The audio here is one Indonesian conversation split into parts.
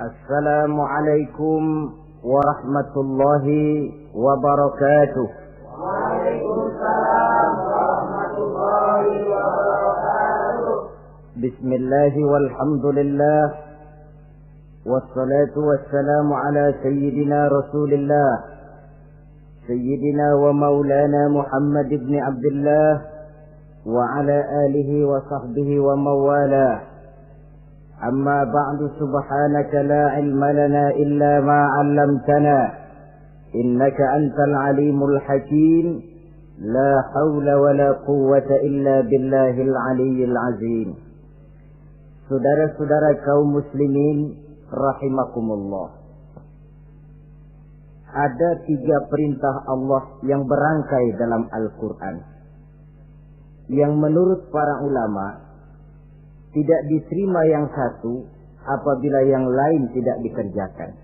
Assalamualaikum warahmatullahi wabarakatuh. Waalaikumsalam warahmatullahi wabarakatuh. Bismillah walhamdulillah wassalatu wassalamu ala sayyidina Rasulillah sayyidina wa maulana Muhammad ibn Abdullah wa ala alihi wa sahbihi wa mawalah. أما بعد سبحانك لا علم لنا إلا ما علمتنا إنك أنت العليم الحكيم لا حول ولا قوة إلا بالله العلي العظيم. Saudara-saudara kaum muslimin rahimakumullah. Ada 3 perintah Allah yang berangkai dalam Al-Quran yang menurut para ulama tidak diterima yang satu apabila yang lain tidak dikerjakan.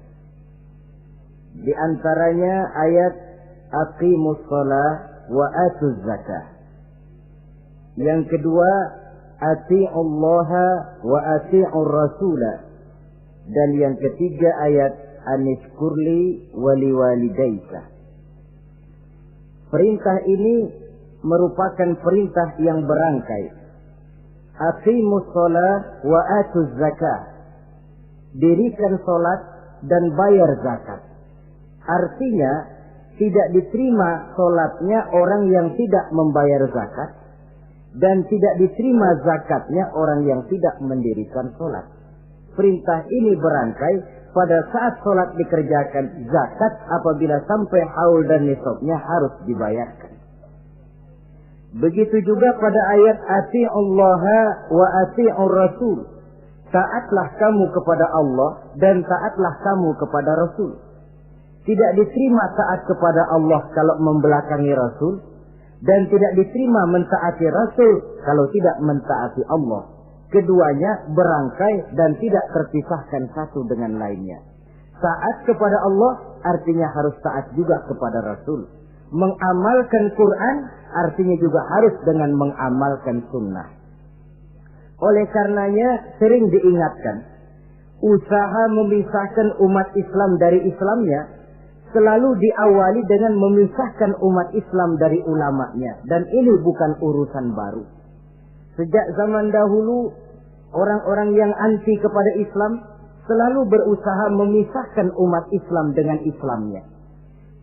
Di antaranya ayat aqimus shalah wa atuz zakah. Yang kedua ati'ullaha wa ati'ur rasulah. Dan yang ketiga ayat anishkurli wali walidaika. Perintah ini merupakan perintah yang berangkai. Aqimus shalah wa atuz zakah. Dirikan salat dan bayar zakat. Artinya tidak diterima salatnya orang yang tidak membayar zakat dan tidak diterima zakatnya orang yang tidak mendirikan salat. Perintah ini berangkai pada saat salat dikerjakan, zakat apabila sampai haul dan nisabnya harus dibayarkan. Begitu juga pada ayat ati'ullaha wa ati'ur rasul. Taatlah kamu kepada Allah dan taatlah kamu kepada Rasul. Tidak diterima taat kepada Allah kalau membelakangi Rasul, dan tidak diterima mentaati Rasul kalau tidak mentaati Allah. Keduanya berangkai dan tidak terpisahkan satu dengan lainnya. Taat kepada Allah artinya harus taat juga kepada Rasul. Mengamalkan Quran artinya juga harus dengan mengamalkan sunnah. Oleh karenanya sering diingatkan, usaha memisahkan umat Islam dari Islamnya selalu diawali dengan memisahkan umat Islam dari ulamanya. Dan ini bukan urusan baru. Sejak zaman dahulu orang-orang yang anti kepada Islam selalu berusaha memisahkan umat Islam dengan Islamnya.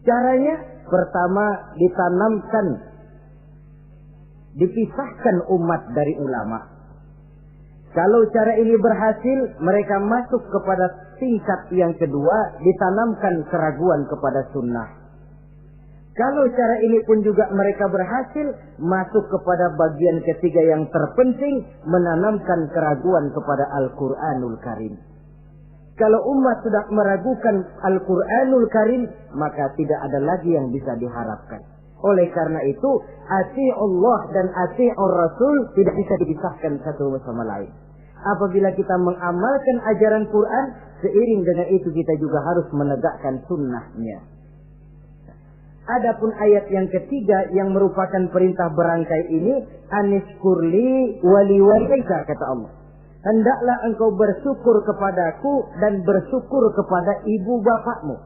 Caranya pertama dipisahkan umat dari ulama. Kalau cara ini berhasil, mereka masuk kepada tingkat yang kedua, ditanamkan keraguan kepada sunnah. Kalau cara ini pun juga mereka berhasil, masuk kepada bagian ketiga yang terpenting, menanamkan keraguan kepada Al-Quranul Karim. Kalau umat sudah meragukan Al-Quranul Karim, maka tidak ada lagi yang bisa diharapkan. Oleh karena itu, ati'ullah dan ati'ur rasul tidak bisa dipisahkan satu sama lain. Apabila kita mengamalkan ajaran Quran, seiring dengan itu kita juga harus menegakkan sunnahnya. Adapun ayat yang ketiga yang merupakan perintah berangkai ini, anishkurli wali walidaika, kata Allah. Hendaklah engkau bersyukur kepadaku dan bersyukur kepada ibu bapakmu.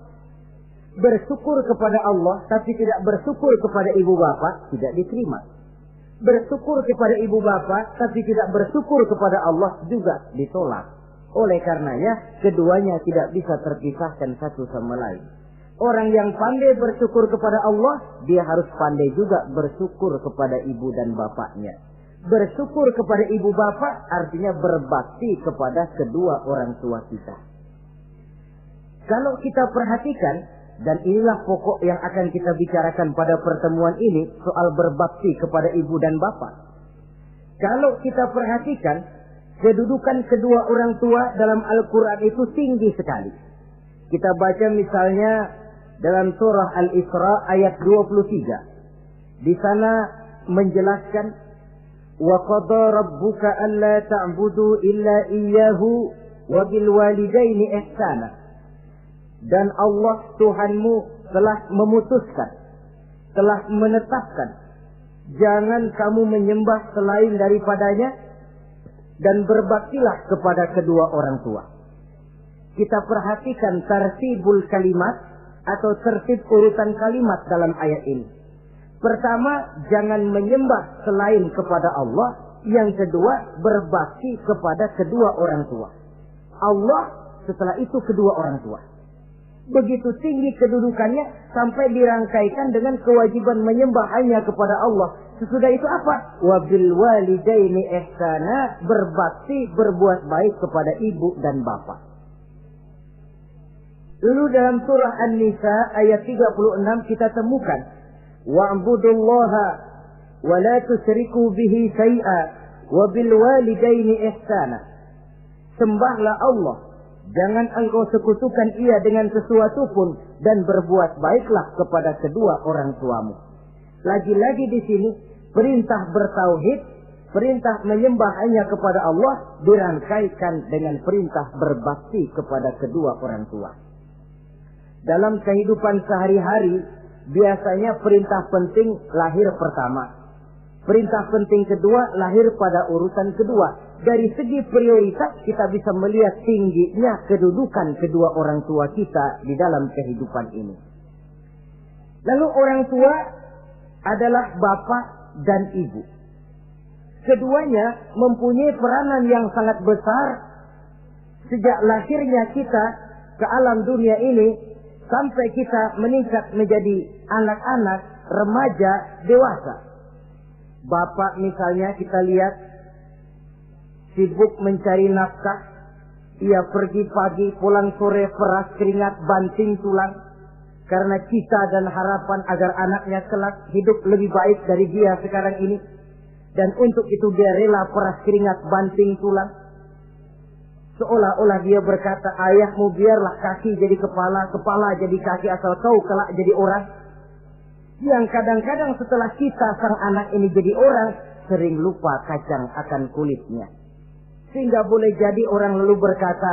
Bersyukur kepada Allah tapi tidak bersyukur kepada ibu bapak tidak diterima. Bersyukur kepada ibu bapak tapi tidak bersyukur kepada Allah juga ditolak. Oleh karenanya keduanya tidak bisa terpisahkan satu sama lain. Orang yang pandai bersyukur kepada Allah, dia harus pandai juga bersyukur kepada ibu dan bapaknya. Bersyukur kepada ibu bapak artinya berbakti kepada kedua orang tua kita. Kalau kita perhatikan, dan inilah pokok yang akan kita bicarakan pada pertemuan ini, soal berbakti kepada ibu dan bapak. Kalau kita perhatikan, kedudukan kedua orang tua dalam Al-Quran itu tinggi sekali. Kita baca misalnya dalam surah Al-Isra ayat 23. Di sana menjelaskan وَقَضَى رَبُّكَ أَلَّا تَعْبُدُوا إِلَّا إِيَّاهُ وَبِالْوَالِدَيْنِ إِحْسَانًا. Dan Allah Tuhanmu telah memutuskan, telah menetapkan, jangan kamu menyembah selain daripadanya dan berbaktilah kepada kedua orang tua. kita perhatikan tartibul kalimat atau tertib urutan kalimat dalam ayat ini. Pertama, jangan menyembah selain kepada Allah. Yang kedua, berbakti kepada kedua orang tua. Allah, setelah itu kedua orang tua. Begitu tinggi kedudukannya sampai dirangkaikan dengan kewajiban menyembah hanya kepada Allah. Sesudah itu apa? Wabil walidaini ihsana, berbakti, berbuat baik kepada ibu dan bapak. Lalu dalam surah An-Nisa ayat 36 kita temukan wa'budullaha wa la tusyriku bihi syai'a wa bil walidaini ihsana. Sembahlah Allah, jangan engkau sekutukan ia dengan sesuatu pun, dan berbuat baiklah kepada kedua orang tuamu. Lagi-lagi di sini perintah bertauhid, perintah menyembah hanya kepada Allah dirangkaikan dengan perintah berbakti kepada kedua orang tua. Dalam kehidupan sehari-hari, biasanya perintah penting lahir pertama. Perintah penting kedua lahir pada urutan kedua. Dari segi prioritas kita bisa melihat tingginya kedudukan kedua orang tua kita di dalam kehidupan ini. Lalu orang tua adalah bapak dan ibu. Keduanya mempunyai peranan yang sangat besar sejak lahirnya kita ke alam dunia ini sampai kita meningkat menjadi anak-anak, remaja, dewasa. Bapak misalnya kita lihat sibuk mencari nafkah. Ia pergi pagi, pulang sore, peras keringat, banting tulang. Karena cita dan harapan agar anaknya kelak hidup lebih baik dari dia sekarang ini. Dan untuk itu dia rela peras keringat, banting tulang. Seolah-olah dia berkata, ayahmu biarlah kaki jadi kepala, kepala jadi kaki, asal kau kelak jadi orang. Yang kadang-kadang setelah kita sang anak ini jadi orang, sering lupa kacang akan kulitnya. Sehingga boleh jadi orang lalu berkata,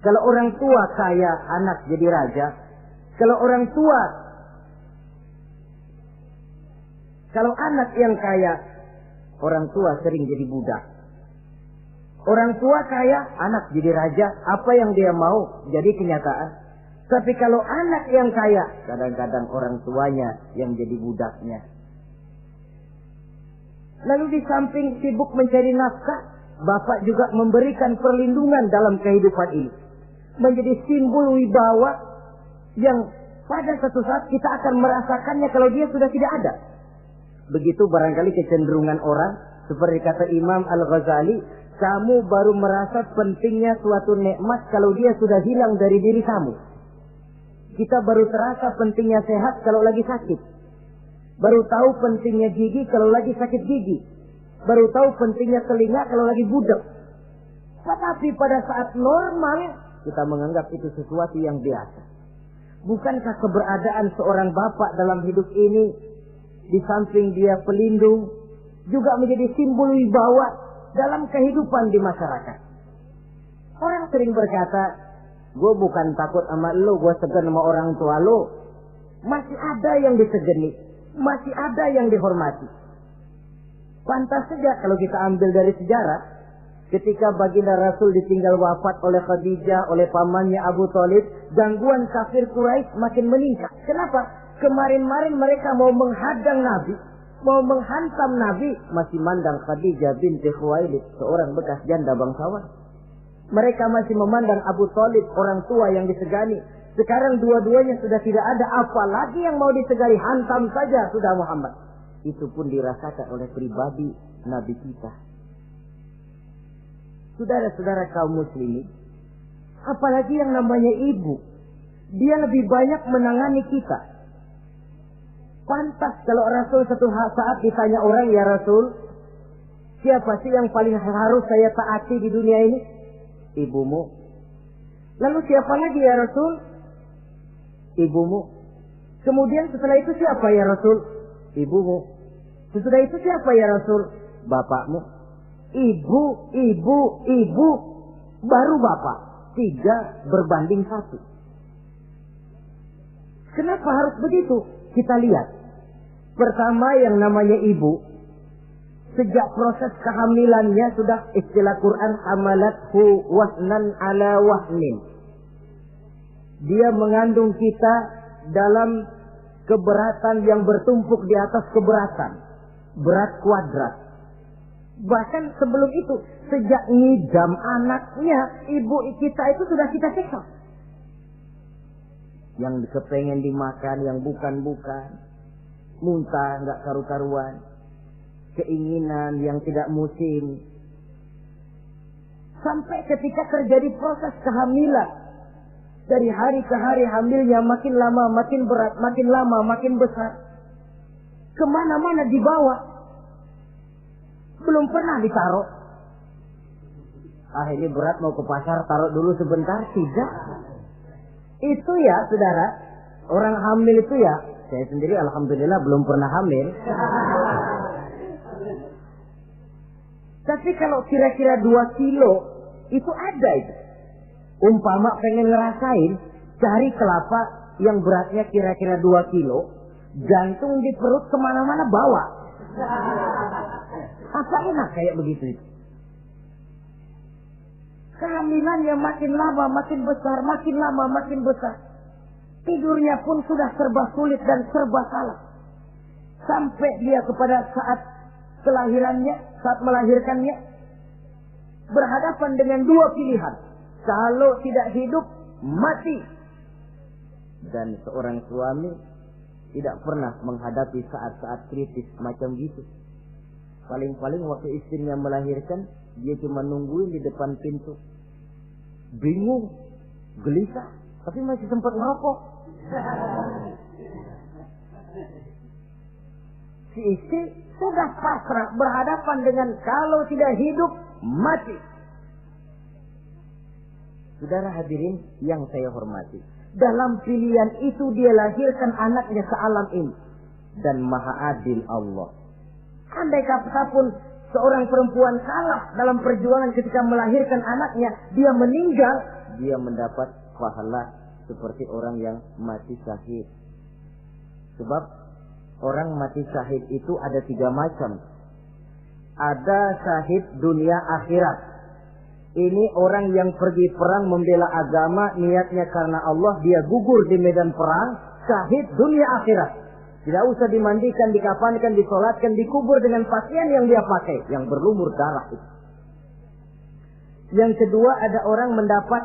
kalau orang tua kaya, anak jadi raja. Kalau anak yang kaya, orang tua sering jadi budak. Orang tua kaya, anak jadi raja. Apa yang dia mau jadi kenyataan. Tapi kalau anak yang kaya, kadang-kadang orang tuanya yang jadi budaknya. Lalu di samping sibuk mencari nafkah, bapak juga memberikan perlindungan dalam kehidupan ini. Menjadi simbol wibawa yang pada satu saat kita akan merasakannya kalau dia sudah tidak ada. Begitu barangkali kecenderungan orang, seperti kata Imam Al-Ghazali, kamu baru merasa pentingnya suatu nikmat kalau dia sudah hilang dari diri kamu. Kita baru terasa pentingnya sehat kalau lagi sakit. Baru tahu pentingnya gigi kalau lagi sakit gigi. Baru tahu pentingnya telinga kalau lagi budak. Tetapi pada saat normal, kita menganggap itu sesuatu yang biasa. Bukankah keberadaan seorang bapak dalam hidup ini, di samping dia pelindung, juga menjadi simbol wibawa dalam kehidupan di masyarakat? Orang sering berkata, gue bukan takut sama lo, gue segan sama orang tua lo. Masih ada yang disegani, masih ada yang dihormati. Pantas saja kalau kita ambil dari sejarah, ketika baginda Rasul ditinggal wafat oleh Khadijah, oleh pamannya Abu Thalib, gangguan kafir Quraisy makin meningkat. Kenapa? Kemarin-marin mereka mau menghadang Nabi, mau menghantam Nabi, masih mandang Khadijah binti Khuwailid, seorang bekas janda bangsawan. Mereka masih memandang Abu Thalib, orang tua yang disegani. Sekarang dua-duanya sudah tidak ada, apalagi yang mau disegani, hantam saja sudah Muhammad. Itu pun dirasakan oleh pribadi Nabi kita. Saudara-saudara kaum muslimin, apalagi yang namanya ibu, dia lebih banyak menangani kita. Pantas kalau Rasul satu saat ditanya orang, ya Rasul, siapa sih yang paling harus saya taati di dunia ini? Ibumu. Lalu siapa lagi ya Rasul? Ibumu. Kemudian setelah itu siapa ya Rasul? Ibumu. Sesudah itu siapa ya Rasul? Bapakmu. Ibu, baru bapak. 3 berbanding 1. Kenapa harus begitu? Kita lihat. Pertama yang namanya ibu, sejak proses kehamilannya sudah istilah Quran hamalathu wahnan ala wahnin. dia mengandung kita dalam keberatan yang bertumpuk di atas keberatan. Berat kuadrat. Bahkan sebelum itu, sejak ngidam anaknya, ibu kita itu sudah kita siksa. Yang kepengen dimakan, yang bukan-bukan. Muntah, nggak karu-karuan. Keinginan yang tidak musim. Sampai ketika terjadi proses kehamilan. Dari hari ke hari hamilnya makin lama, makin berat, makin lama, makin besar. Kemana-mana dibawa. Belum pernah ditaruh. Ini berat mau ke pasar, taruh dulu sebentar. Tidak. Itu ya saudara, orang hamil itu ya, saya sendiri alhamdulillah belum pernah hamil. Tapi kalau kira-kira 2 kilo, itu ada itu. Umpama pengen ngerasain, cari kelapa yang beratnya kira-kira 2 kilo, jantung di perut kemana-mana bawa. Apa enak kayak begitu itu? Kehamilannya makin lama makin besar, makin lama makin besar. Tidurnya pun sudah serba sulit dan serba salah. Sampai dia kepada saat kelahirannya, saat melahirkannya, berhadapan dengan 2 pilihan. Kalau tidak hidup, mati. Dan seorang suami tidak pernah menghadapi saat-saat kritis macam gitu. Paling-paling waktu istrinya melahirkan, dia cuma nungguin di depan pintu. Bingung, gelisah, tapi masih sempat ngerokok. Si istri sudah pasrah berhadapan dengan kalau tidak hidup, mati. Saudara hadirin yang saya hormati, dalam pilihan itu dia lahirkan anaknya ke alam ini. Dan maha adil Allah. Andai kata pun seorang perempuan kalah dalam perjuangan ketika melahirkan anaknya, dia meninggal, dia mendapat pahala seperti orang yang mati syahid. Sebab orang mati syahid itu ada 3 macam. Ada syahid dunia akhirat. Ini orang yang pergi perang membela agama, niatnya karena Allah, dia gugur di medan perang, syahid dunia akhirat. Tidak usah dimandikan, dikafankan, disolatkan, dikubur dengan pakaian yang dia pakai, yang berlumur darah itu. Yang kedua, ada orang mendapat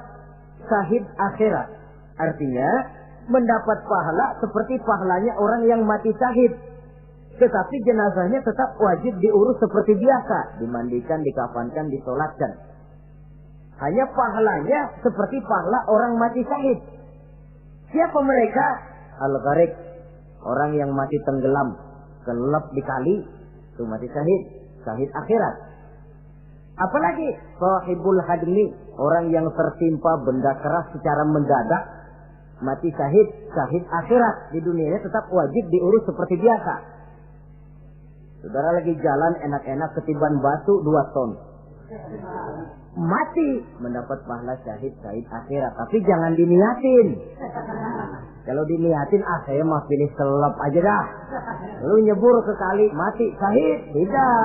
syahid akhirat. Artinya, mendapat pahala seperti pahalanya orang yang mati syahid. Tetapi jenazahnya tetap wajib diurus seperti biasa. Dimandikan, dikafankan, disolatkan. Hanya pahalanya seperti pahala orang mati syahid. Siapa mereka? Al-Gharik. Orang yang mati tenggelam. Kelelep di kali. Itu mati syahid. Syahid akhirat. Apalagi sahibul hadmi. Orang yang tertimpa benda keras secara mendadak. Mati syahid. Syahid akhirat. Di dunianya tetap wajib diurus seperti biasa. Saudara lagi jalan enak-enak ketiban batu 2 ton. Mati mendapat pahala syahid akhirat. Tapi jangan diniatin. Kalau diniatin, saya mah pilih selep aja dah. Lu nyebur ke kali, mati syahid. Tidak.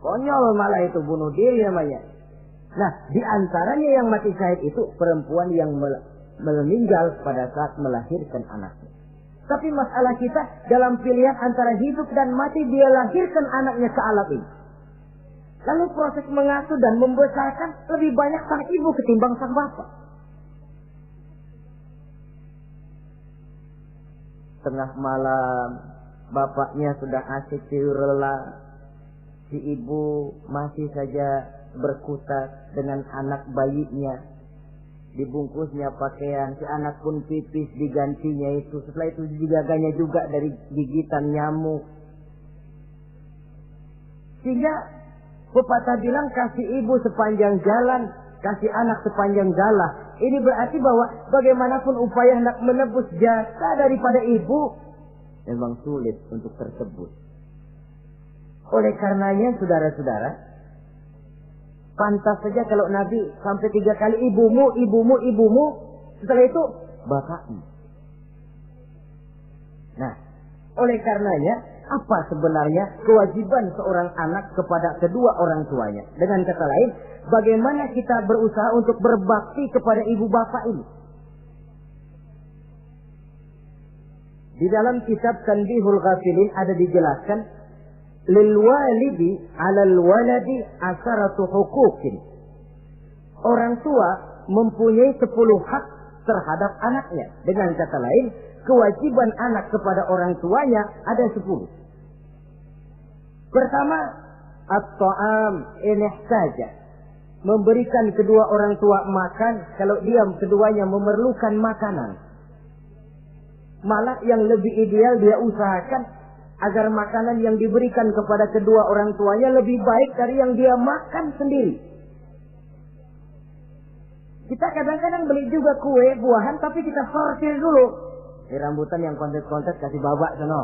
Konyol malah itu, bunuh diri namanya. Nah, di antaranya yang mati syahid itu perempuan yang meninggal pada saat melahirkan anaknya. Tapi masalah kita dalam pilihan antara hidup dan mati, dia lahirkan anaknya ke alam ini. Lalu proses mengasuh dan membesarkan lebih banyak sang ibu ketimbang sang bapak. Tengah malam, bapaknya sudah asik tidur lelap. Si ibu masih saja berkutat dengan anak bayinya. Dibungkusnya pakaian, si anak pun pipis digantinya itu. Setelah itu dijaganya juga dari gigitan nyamuk. Sehingga pepatah bilang kasih ibu sepanjang jalan, kasih anak sepanjang galah. Ini berarti bahwa bagaimanapun upaya hendak menebus jasa daripada ibu, memang sulit untuk tersebut. Oleh karenanya saudara-saudara, pantas saja kalau Nabi sampai 3 kali ibumu, ibumu, ibumu, setelah itu bapakmu. Nah, oleh karenanya apa sebenarnya kewajiban seorang anak kepada kedua orang tuanya? Dengan kata lain, bagaimana kita berusaha untuk berbakti kepada ibu bapak ini? Di dalam kitab Tanbihul Ghafilin ada dijelaskan, lil walidi 'alal waladi asharatu huquqin. Orang tua mempunyai 10 hak terhadap anaknya. Dengan kata lain, kewajiban anak kepada orang tuanya ada 10. Pertama, at-ta'am in ihtaja. Memberikan kedua orang tua makan kalau dia keduanya memerlukan makanan. Malah yang lebih ideal dia usahakan agar makanan yang diberikan kepada kedua orang tuanya lebih baik dari yang dia makan sendiri. Kita kadang-kadang beli juga kue, buahan, tapi kita sortir dulu. Rambutan yang kontes-kontes kasih babak sono.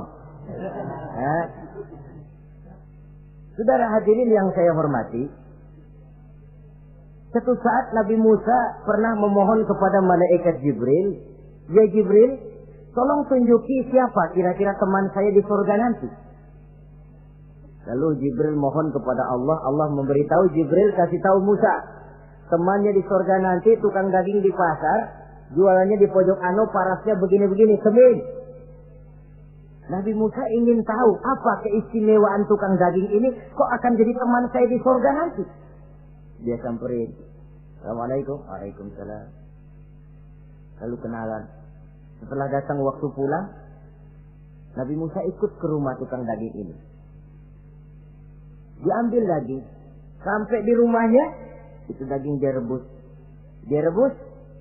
Saudara hadirin yang saya hormati, suatu saat Nabi Musa pernah memohon kepada malaikat Jibril, "Ya Jibril, tolong tunjuki siapa kira-kira teman saya di surga nanti." Lalu Jibril mohon kepada Allah, Allah memberitahu Jibril kasih tahu Musa, temannya di surga nanti tukang daging di pasar, jualannya di pojok parasnya begini-begini, semin. Nabi Musa ingin tahu apa keistimewaan tukang daging ini, kok akan jadi teman saya di surga nanti. Dia samperin, "Assalamualaikum." "Waalaikumsalam." Lalu kenalan. Setelah datang waktu pulang, Nabi Musa ikut ke rumah tukang daging ini. Diambil daging, sampai di rumahnya, itu daging dia rebus. Dia rebus,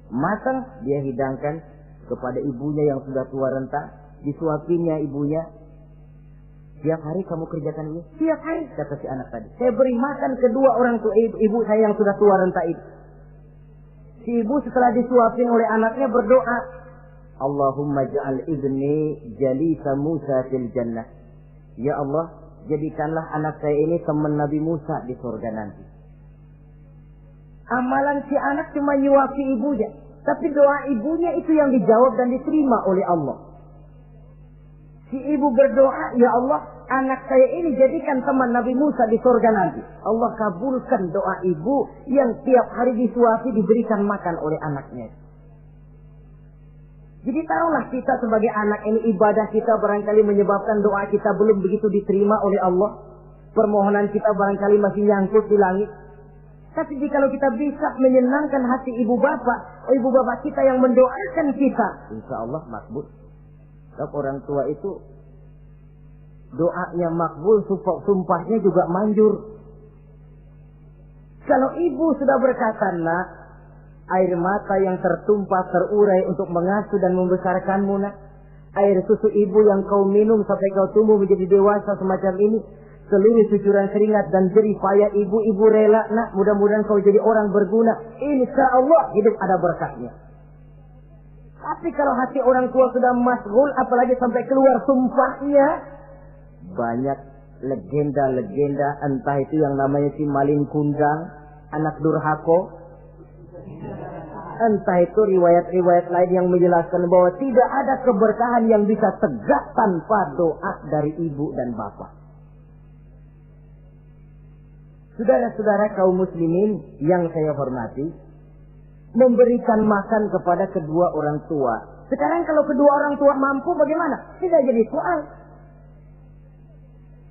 matang, dia hidangkan kepada ibunya yang sudah tua renta. Disuapinya ibunya. "Tiap hari kamu kerjakan ini?" "Tiap hari," kata si anak tadi. "Saya beri makan kedua orang tua ibu saya yang sudah tua renta itu." Si ibu setelah disuapin oleh anaknya berdoa, "Allahumma ja'al ibni jalisa Musa fil jannah." Ya Allah, jadikanlah anak saya ini teman Nabi Musa di surga nanti. Amalan si anak cuma nyuapi ibunya, tapi doa ibunya itu yang dijawab dan diterima oleh Allah. Si ibu berdoa, "Ya Allah, anak saya ini jadikan teman Nabi Musa di surga nanti." Allah kabulkan doa ibu yang tiap hari disuapi diberikan makan oleh anaknya. Jadi taruhlah kita sebagai anak ini, ibadah kita barangkali menyebabkan doa kita belum begitu diterima oleh Allah. Permohonan kita barangkali masih nyangkut di langit. Tapi jikalau kita bisa menyenangkan hati ibu bapak kita yang mendoakan kita, insya Allah makbul. Sebab orang tua itu doanya makbul, sumpahnya juga manjur. Kalau ibu sudah berkata, "Nak, air mata yang tertumpah terurai untuk mengasuh dan membesarkanmu, nak. Air susu ibu yang kau minum sampai kau tumbuh menjadi dewasa semacam ini, seluruh cucuran keringat dan jerih payah ibu rela, nak. Mudah-mudahan kau jadi orang berguna. Insya Allah hidup ada berkahnya." Tapi kalau hati orang tua sudah masghul, apalagi sampai keluar sumpahnya, banyak legenda-legenda, entah itu yang namanya si Malin Kundang, anak durhako, entah itu riwayat-riwayat lain yang menjelaskan bahwa tidak ada keberkahan yang bisa tegak tanpa doa dari ibu dan bapak. Saudara-saudara kaum muslimin yang saya hormati, memberikan makan kepada kedua orang tua. Sekarang kalau kedua orang tua mampu bagaimana? Tidak jadi soal.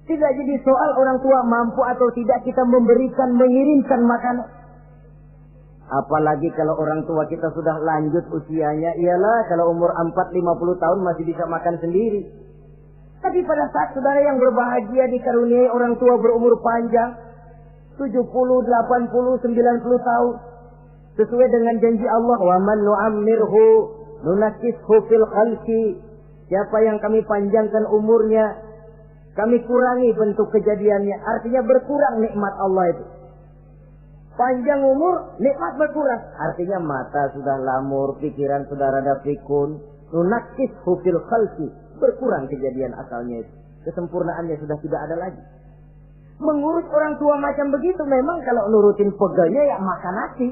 Tidak jadi soal orang tua mampu atau tidak kita memberikan, mengirimkan makanan. Apalagi kalau orang tua kita sudah lanjut usianya. Iyalah kalau umur 40-50 tahun masih bisa makan sendiri. Tapi pada saat saudara yang berbahagia dikaruniai orang tua berumur panjang, 70, 80, 90 tahun. Sesuai dengan janji Allah, "Wa man nu'ammirhu nunakkishu fil khalqi." Siapa yang kami panjangkan umurnya, kami kurangi bentuk kejadiannya. Artinya berkurang nikmat Allah itu. Panjang umur, nikmat berkurang. Artinya mata sudah lamur, pikiran sudah rada pikun. Nunakkishu fil khalqi. Berkurang kejadian asalnya itu. Kesempurnaannya sudah tidak ada lagi. Mengurus orang tua macam begitu memang kalau nurutin pegelnya ya makan nasi.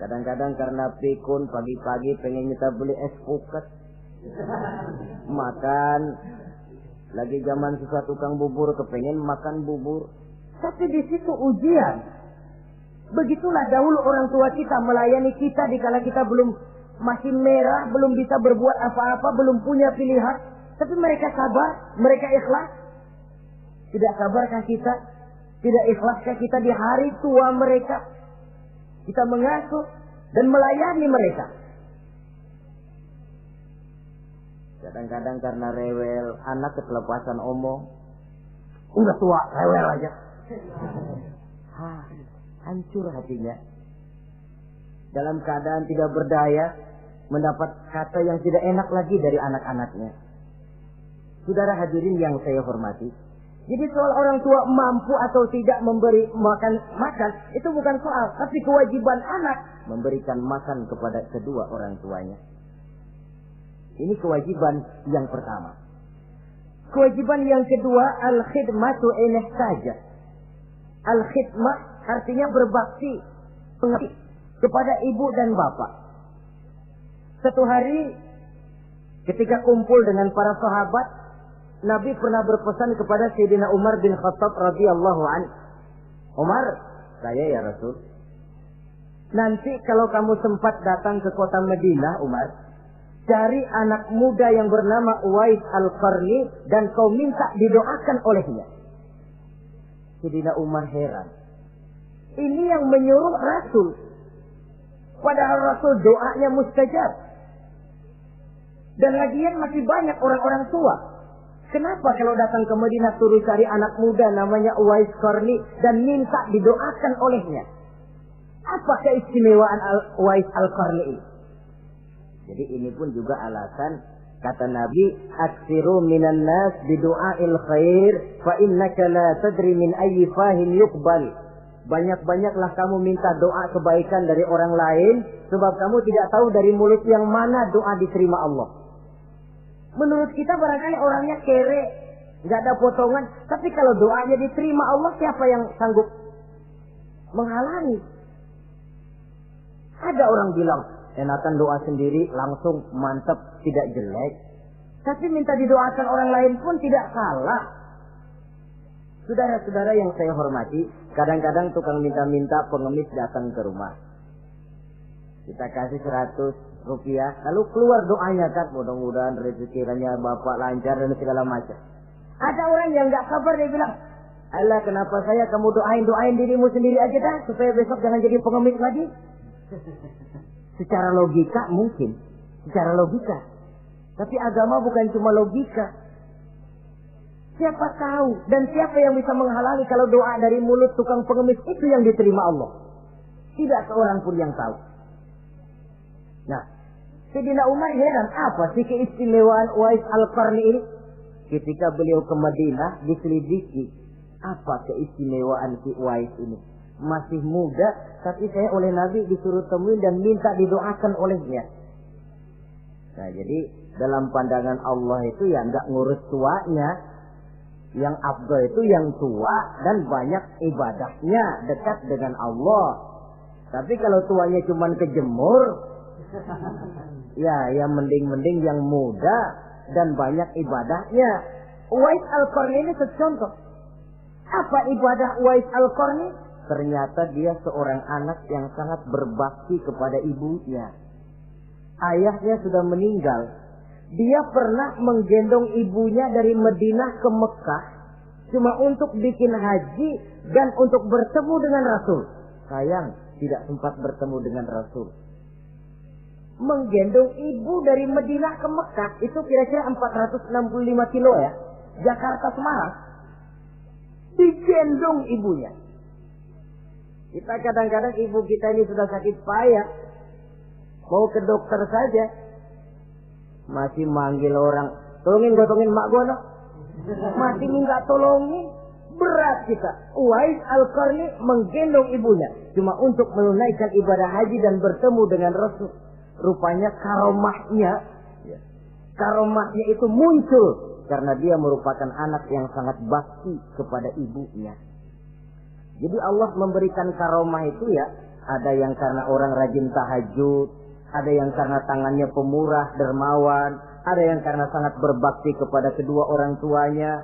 Kadang-kadang karena pikun pagi-pagi pengen kita beli es puket. Makan. Lagi zaman susah tukang bubur kepengen makan bubur. Tapi di situ ujian. Begitulah dahulu orang tua kita melayani kita dikala kita belum masih merah, belum bisa berbuat apa-apa, belum punya pilihan. Tapi mereka sabar, mereka ikhlas. Tidak sabarkah kita? Tidak ikhlaskah kita di hari tua mereka? Kita mengasuh dan melayani mereka. Kadang-kadang karena rewel, anak ketelepasan omong. Udah tua, rewel aja. Hancur hatinya. Dalam keadaan tidak berdaya, mendapat kata yang tidak enak lagi dari anak-anaknya. Saudara hadirin yang saya hormati, jadi soal orang tua mampu atau tidak memberi makan, itu bukan soal, tapi kewajiban anak memberikan makan kepada kedua orang tuanya. Ini kewajiban yang pertama. Kewajiban yang kedua, al-khidmatu ilaih saja. Al-khidmah artinya berbakti kepada ibu dan bapak. Satu hari ketika kumpul dengan para sahabat, Nabi pernah berpesan kepada Sayyidina Umar bin Khattab radhiyallahu anhu. Umar, saya ya Rasul. Nanti kalau kamu sempat datang ke kota Madinah, Umar, cari anak muda yang bernama Uwais Al-Qarni dan kau minta didoakan olehnya. Sayyidina Umar heran. Ini yang menyuruh Rasul. Padahal Rasul doanya mustajab. Dan lagian masih banyak orang-orang tua. Kenapa kalau datang ke Madinah suruh cari anak muda namanya Uwais Qarni dan minta didoakan olehnya? Apa keistimewaan Uwais Al-Qarni ini? Jadi ini pun juga alasan kata Nabi, aksiru minan nas bidu'ail khair fa innaka la tadri min ayyi fahin yuqbal. Banyak-banyaklah kamu minta doa kebaikan dari orang lain, sebab kamu tidak tahu dari mulut yang mana doa diterima Allah. Menurut kita barangkali orangnya kere, nggak ada potongan, tapi kalau doanya diterima Allah, siapa yang sanggup menghalangi? Ada orang bilang, enakan doa sendiri langsung mantap, tidak jelek. Tapi minta didoakan orang lain pun tidak salah. Saudara-saudara yang saya hormati, kadang-kadang tukang minta-minta pengemis datang ke rumah. Kita kasih 100 rupiah, lalu keluar doanya kan, mudah-mudahan rezekinya bapak lancar dan segala macam. Ada orang yang nggak sabar, dia bilang, Allah kenapa saya kamu doain dirimu sendiri aja dah, supaya besok jangan jadi pengemis lagi. Secara logika mungkin, secara logika. Tapi agama bukan cuma logika. Siapa tahu dan siapa yang bisa menghalangi kalau doa dari mulut tukang pengemis itu yang diterima Allah? Tidak seorang pun yang tahu. Nah, Sayyidina Umar heran, apa sih keistimewaan Uwais Al-Qarni ini? Ketika beliau ke Madinah diselidiki, apa keistimewaan si Uwais ini? Masih muda, tapi saya oleh Nabi disuruh temuin dan minta didoakan olehnya. Nah, jadi dalam pandangan Allah itu ya nggak ngurus tuanya. Yang afdal itu yang tua dan banyak ibadahnya, dekat dengan Allah. Tapi kalau tuanya cuma kejemur, ya mending-mending yang muda dan banyak ibadahnya. Uwais Al-Qarni ini contoh. Apa ibadah Uwais Al-Qarni? Ternyata dia seorang anak yang sangat berbakti kepada ibunya. Ayahnya sudah meninggal. Dia pernah menggendong ibunya dari Madinah ke Mekah cuma untuk bikin haji dan untuk bertemu dengan Rasul. Sayang, tidak sempat bertemu dengan Rasul. Menggendong ibu dari Madinah ke Mekah itu kira-kira 465 kilo ya. Jakarta Semarang. Digendong ibunya. Kita kadang-kadang ibu kita ini sudah sakit payah. Mau ke dokter saja. Masih manggil orang, tolongin gotongin mak gono. Masih minta tolongin. Berat kita. Uwais Al-Qarni menggendong ibunya cuma untuk menunaikan ibadah haji dan bertemu dengan Rasul. Rupanya karomahnya itu muncul karena dia merupakan anak yang sangat bakti kepada ibunya. Jadi Allah memberikan karomah itu ya, ada yang karena orang rajin tahajud, ada yang karena tangannya pemurah, dermawan, ada yang karena sangat berbakti kepada kedua orang tuanya,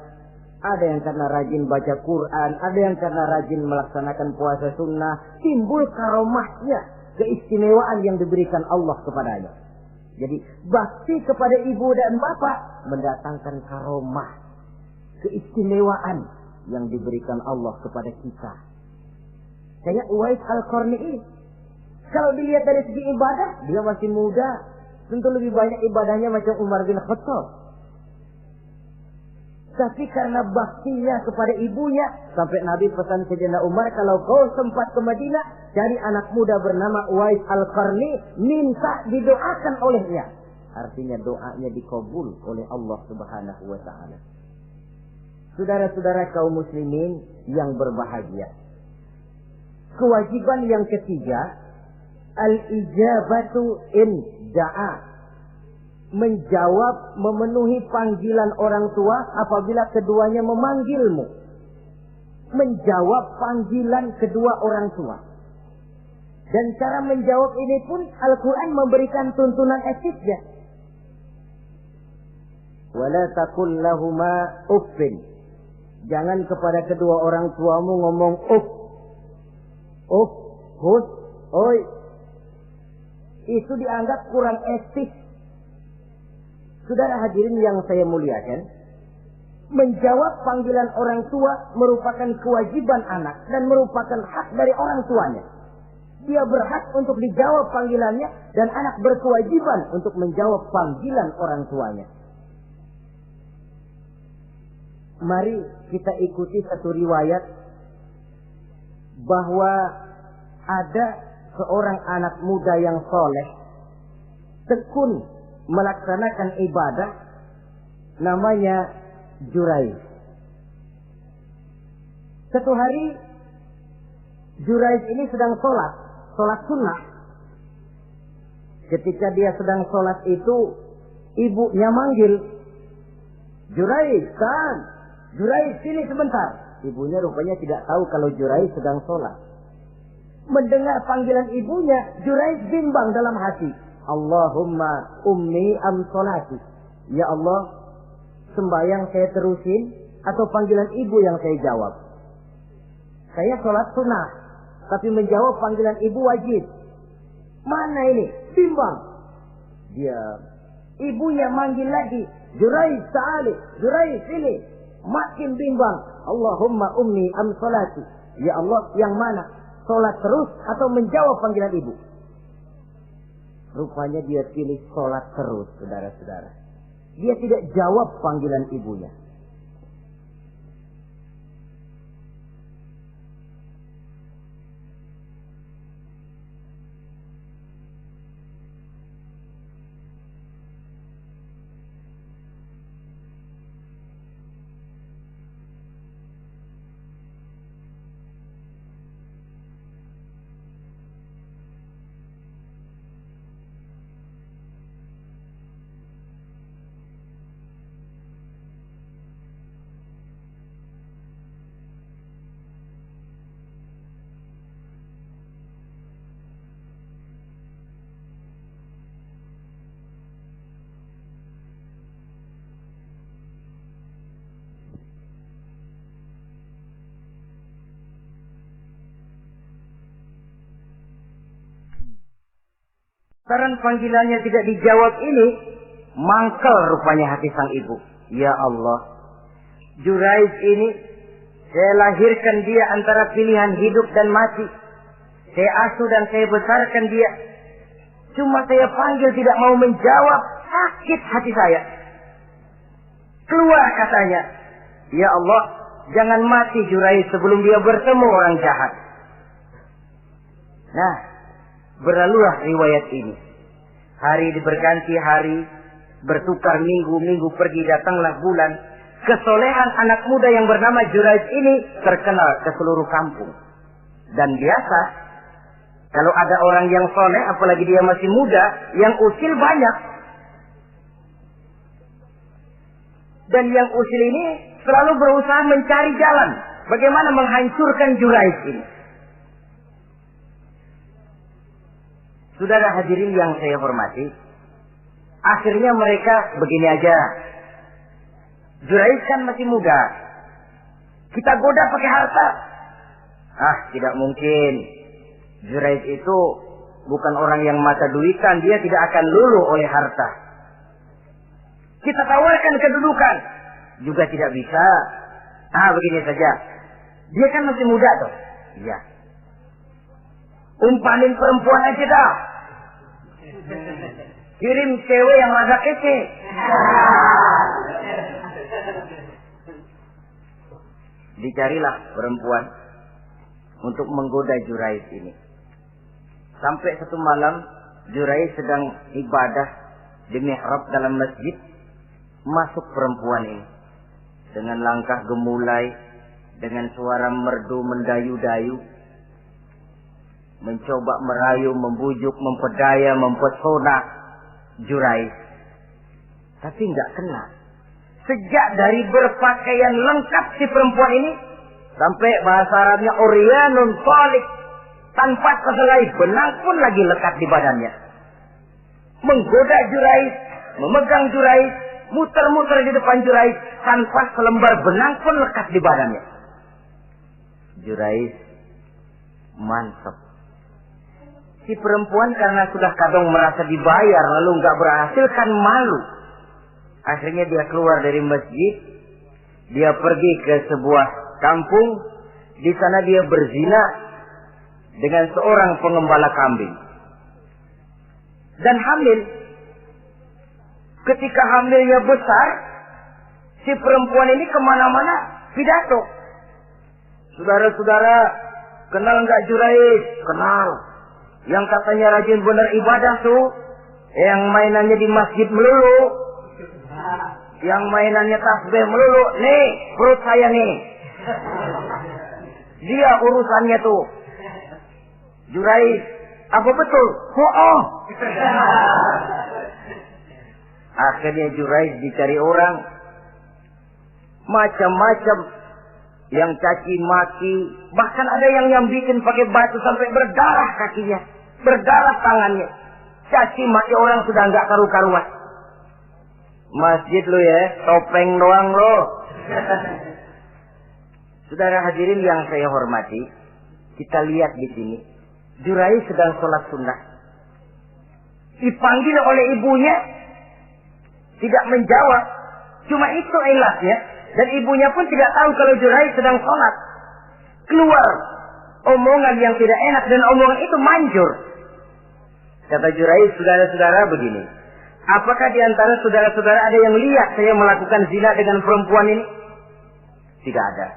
ada yang karena rajin baca Quran, ada yang karena rajin melaksanakan puasa sunnah. Timbul karomahnya, keistimewaan yang diberikan Allah kepadanya. Jadi bakti kepada ibu dan bapak mendatangkan karomah, keistimewaan yang diberikan Allah kepada kita. Kayak Uwais Al-Qarni ini. Kalau dilihat dari segi ibadah, dia masih muda. Tentu lebih banyak ibadahnya macam Umar bin Khattab. Tapi karena baktinya kepada ibunya, sampai Nabi pesan Sayyidina Umar, kalau kau sempat ke Madinah, cari anak muda bernama Uwais Al-Qarni, minta didoakan olehnya. Artinya doanya dikabul oleh Allah Subhanahu wa taala. Saudara-saudara kaum muslimin yang berbahagia. Kewajiban yang ketiga, al-ijabatu in da'a. Menjawab, memenuhi panggilan orang tua apabila keduanya memanggilmu. Menjawab panggilan kedua orang tua. Dan cara menjawab ini pun Al-Quran memberikan tuntunan etiknya. Wala taqul lahuma uffin. Jangan kepada kedua orang tuamu ngomong uff. Uff, hus, oi. Itu dianggap kurang etis. Saudara hadirin yang saya muliakan, menjawab panggilan orang tua merupakan kewajiban anak dan merupakan hak dari orang tuanya. Dia berhak untuk dijawab panggilannya dan anak berkewajiban untuk menjawab panggilan orang tuanya. Mari kita ikuti satu riwayat bahwa ada seorang anak muda yang soleh, tekun melaksanakan ibadah, namanya Jurayj. Satu hari Jurayj ini sedang sholat sunnah. Ketika dia sedang sholat itu, ibunya manggil, Jurayj, kan? Jurayj, sini sebentar. Ibunya rupanya tidak tahu kalau Jurayj sedang sholat. Mendengar panggilan ibunya, Jurayj bimbang dalam hati. Allahumma ummi am sholati. Ya Allah, sembahyang saya terusin atau panggilan ibu yang saya jawab? Saya sholat sunnah, tapi menjawab panggilan ibu wajib. Mana ini? Bimbang. Dia, ibunya manggil lagi, Jurayj ta'ali, Jurayj sini. Makin bimbang. Allahumma ummi am sholati. Ya Allah, yang mana? Sholat terus atau menjawab panggilan ibu? Rupanya dia pilih sholat terus, saudara-saudara. Dia tidak jawab panggilan ibunya. Karena panggilannya tidak dijawab ini, mangkel rupanya hati sang ibu. Ya Allah, Jurayj ini, saya lahirkan dia antara pilihan hidup dan mati. Saya asuh dan saya besarkan dia. Cuma saya panggil tidak mau menjawab, sakit hati saya. Keluar katanya, ya Allah, jangan mati Jurayj sebelum dia bertemu orang jahat. Nah, berlalulah riwayat ini. Hari berganti hari, bertukar minggu pergi, datanglah bulan. Kesolehan anak muda yang bernama Jurayj ini terkenal ke seluruh kampung. Dan biasa, kalau ada orang yang soleh, apalagi dia masih muda, yang usil banyak. Dan yang usil ini selalu berusaha mencari jalan bagaimana menghancurkan Jurayj ini. Saudara hadirin yang saya hormati, akhirnya mereka begini aja. Jurayj kan masih muda, kita goda pakai harta. Ah, tidak mungkin. Jurayj itu bukan orang yang mata duitan, dia tidak akan luluh oleh harta. Kita tawarkan kedudukan, juga tidak bisa. Begini saja. Dia kan masih muda tuh. Iya. Umpanin perempuan aja dah. Kirim cewek yang agak kece. Dicarilah perempuan untuk menggoda Jurais ini. Sampai satu malam Jurais sedang ibadah di mihrab dalam masjid. Masuk perempuan ini dengan langkah gemulai, dengan suara merdu mendayu-dayu, mencoba merayu, membujuk, memperdaya, mempesona Jurais. Tapi enggak kena. Sejak dari berpakaian lengkap si perempuan ini, sampai bahasa Arabnya uryanun thalik, tanpa sehelai benang pun lagi lekat di badannya. Menggoda Jurais, memegang Jurais, muter-muter di depan Jurais, tanpa selembar benang pun lekat di badannya. Jurais mantap. Si perempuan karena sudah kadang merasa dibayar lalu nggak berhasil kan malu. Akhirnya dia keluar dari masjid, dia pergi ke sebuah kampung, di sana dia berzina dengan seorang pengembala kambing dan hamil. Ketika hamilnya besar, si perempuan ini kemana-mana pidato. Saudara-saudara, kenal nggak Jurais? Kenal. Yang katanya rajin benar ibadah tuh, yang mainannya di masjid melulu, yang mainannya tasbih melulu. Nih, perut saya nih. Dia urusannya tuh. Jurais, apa betul? Oh. Akhirnya Jurais dicari orang, macam-macam, yang caci maki, bahkan ada yang bikin pakai batu sampai berdarah kakinya, berdarah tangannya. Caci maki orang sudah nggak karu-karuan. Masjid lu ya, topeng doang lo. Saudara hadirin yang saya hormati, kita lihat di sini, Jurais sedang sholat sunnah, dipanggil oleh ibunya, tidak menjawab. Cuma itu ilasnya. Dan ibunya pun tidak tahu kalau Jurais sedang sholat. Keluar omongan yang tidak enak, dan omongan itu manjur. Kata Jurais, saudara-saudara begini, apakah di antara saudara-saudara ada yang lihat saya melakukan zina dengan perempuan ini? Tidak ada.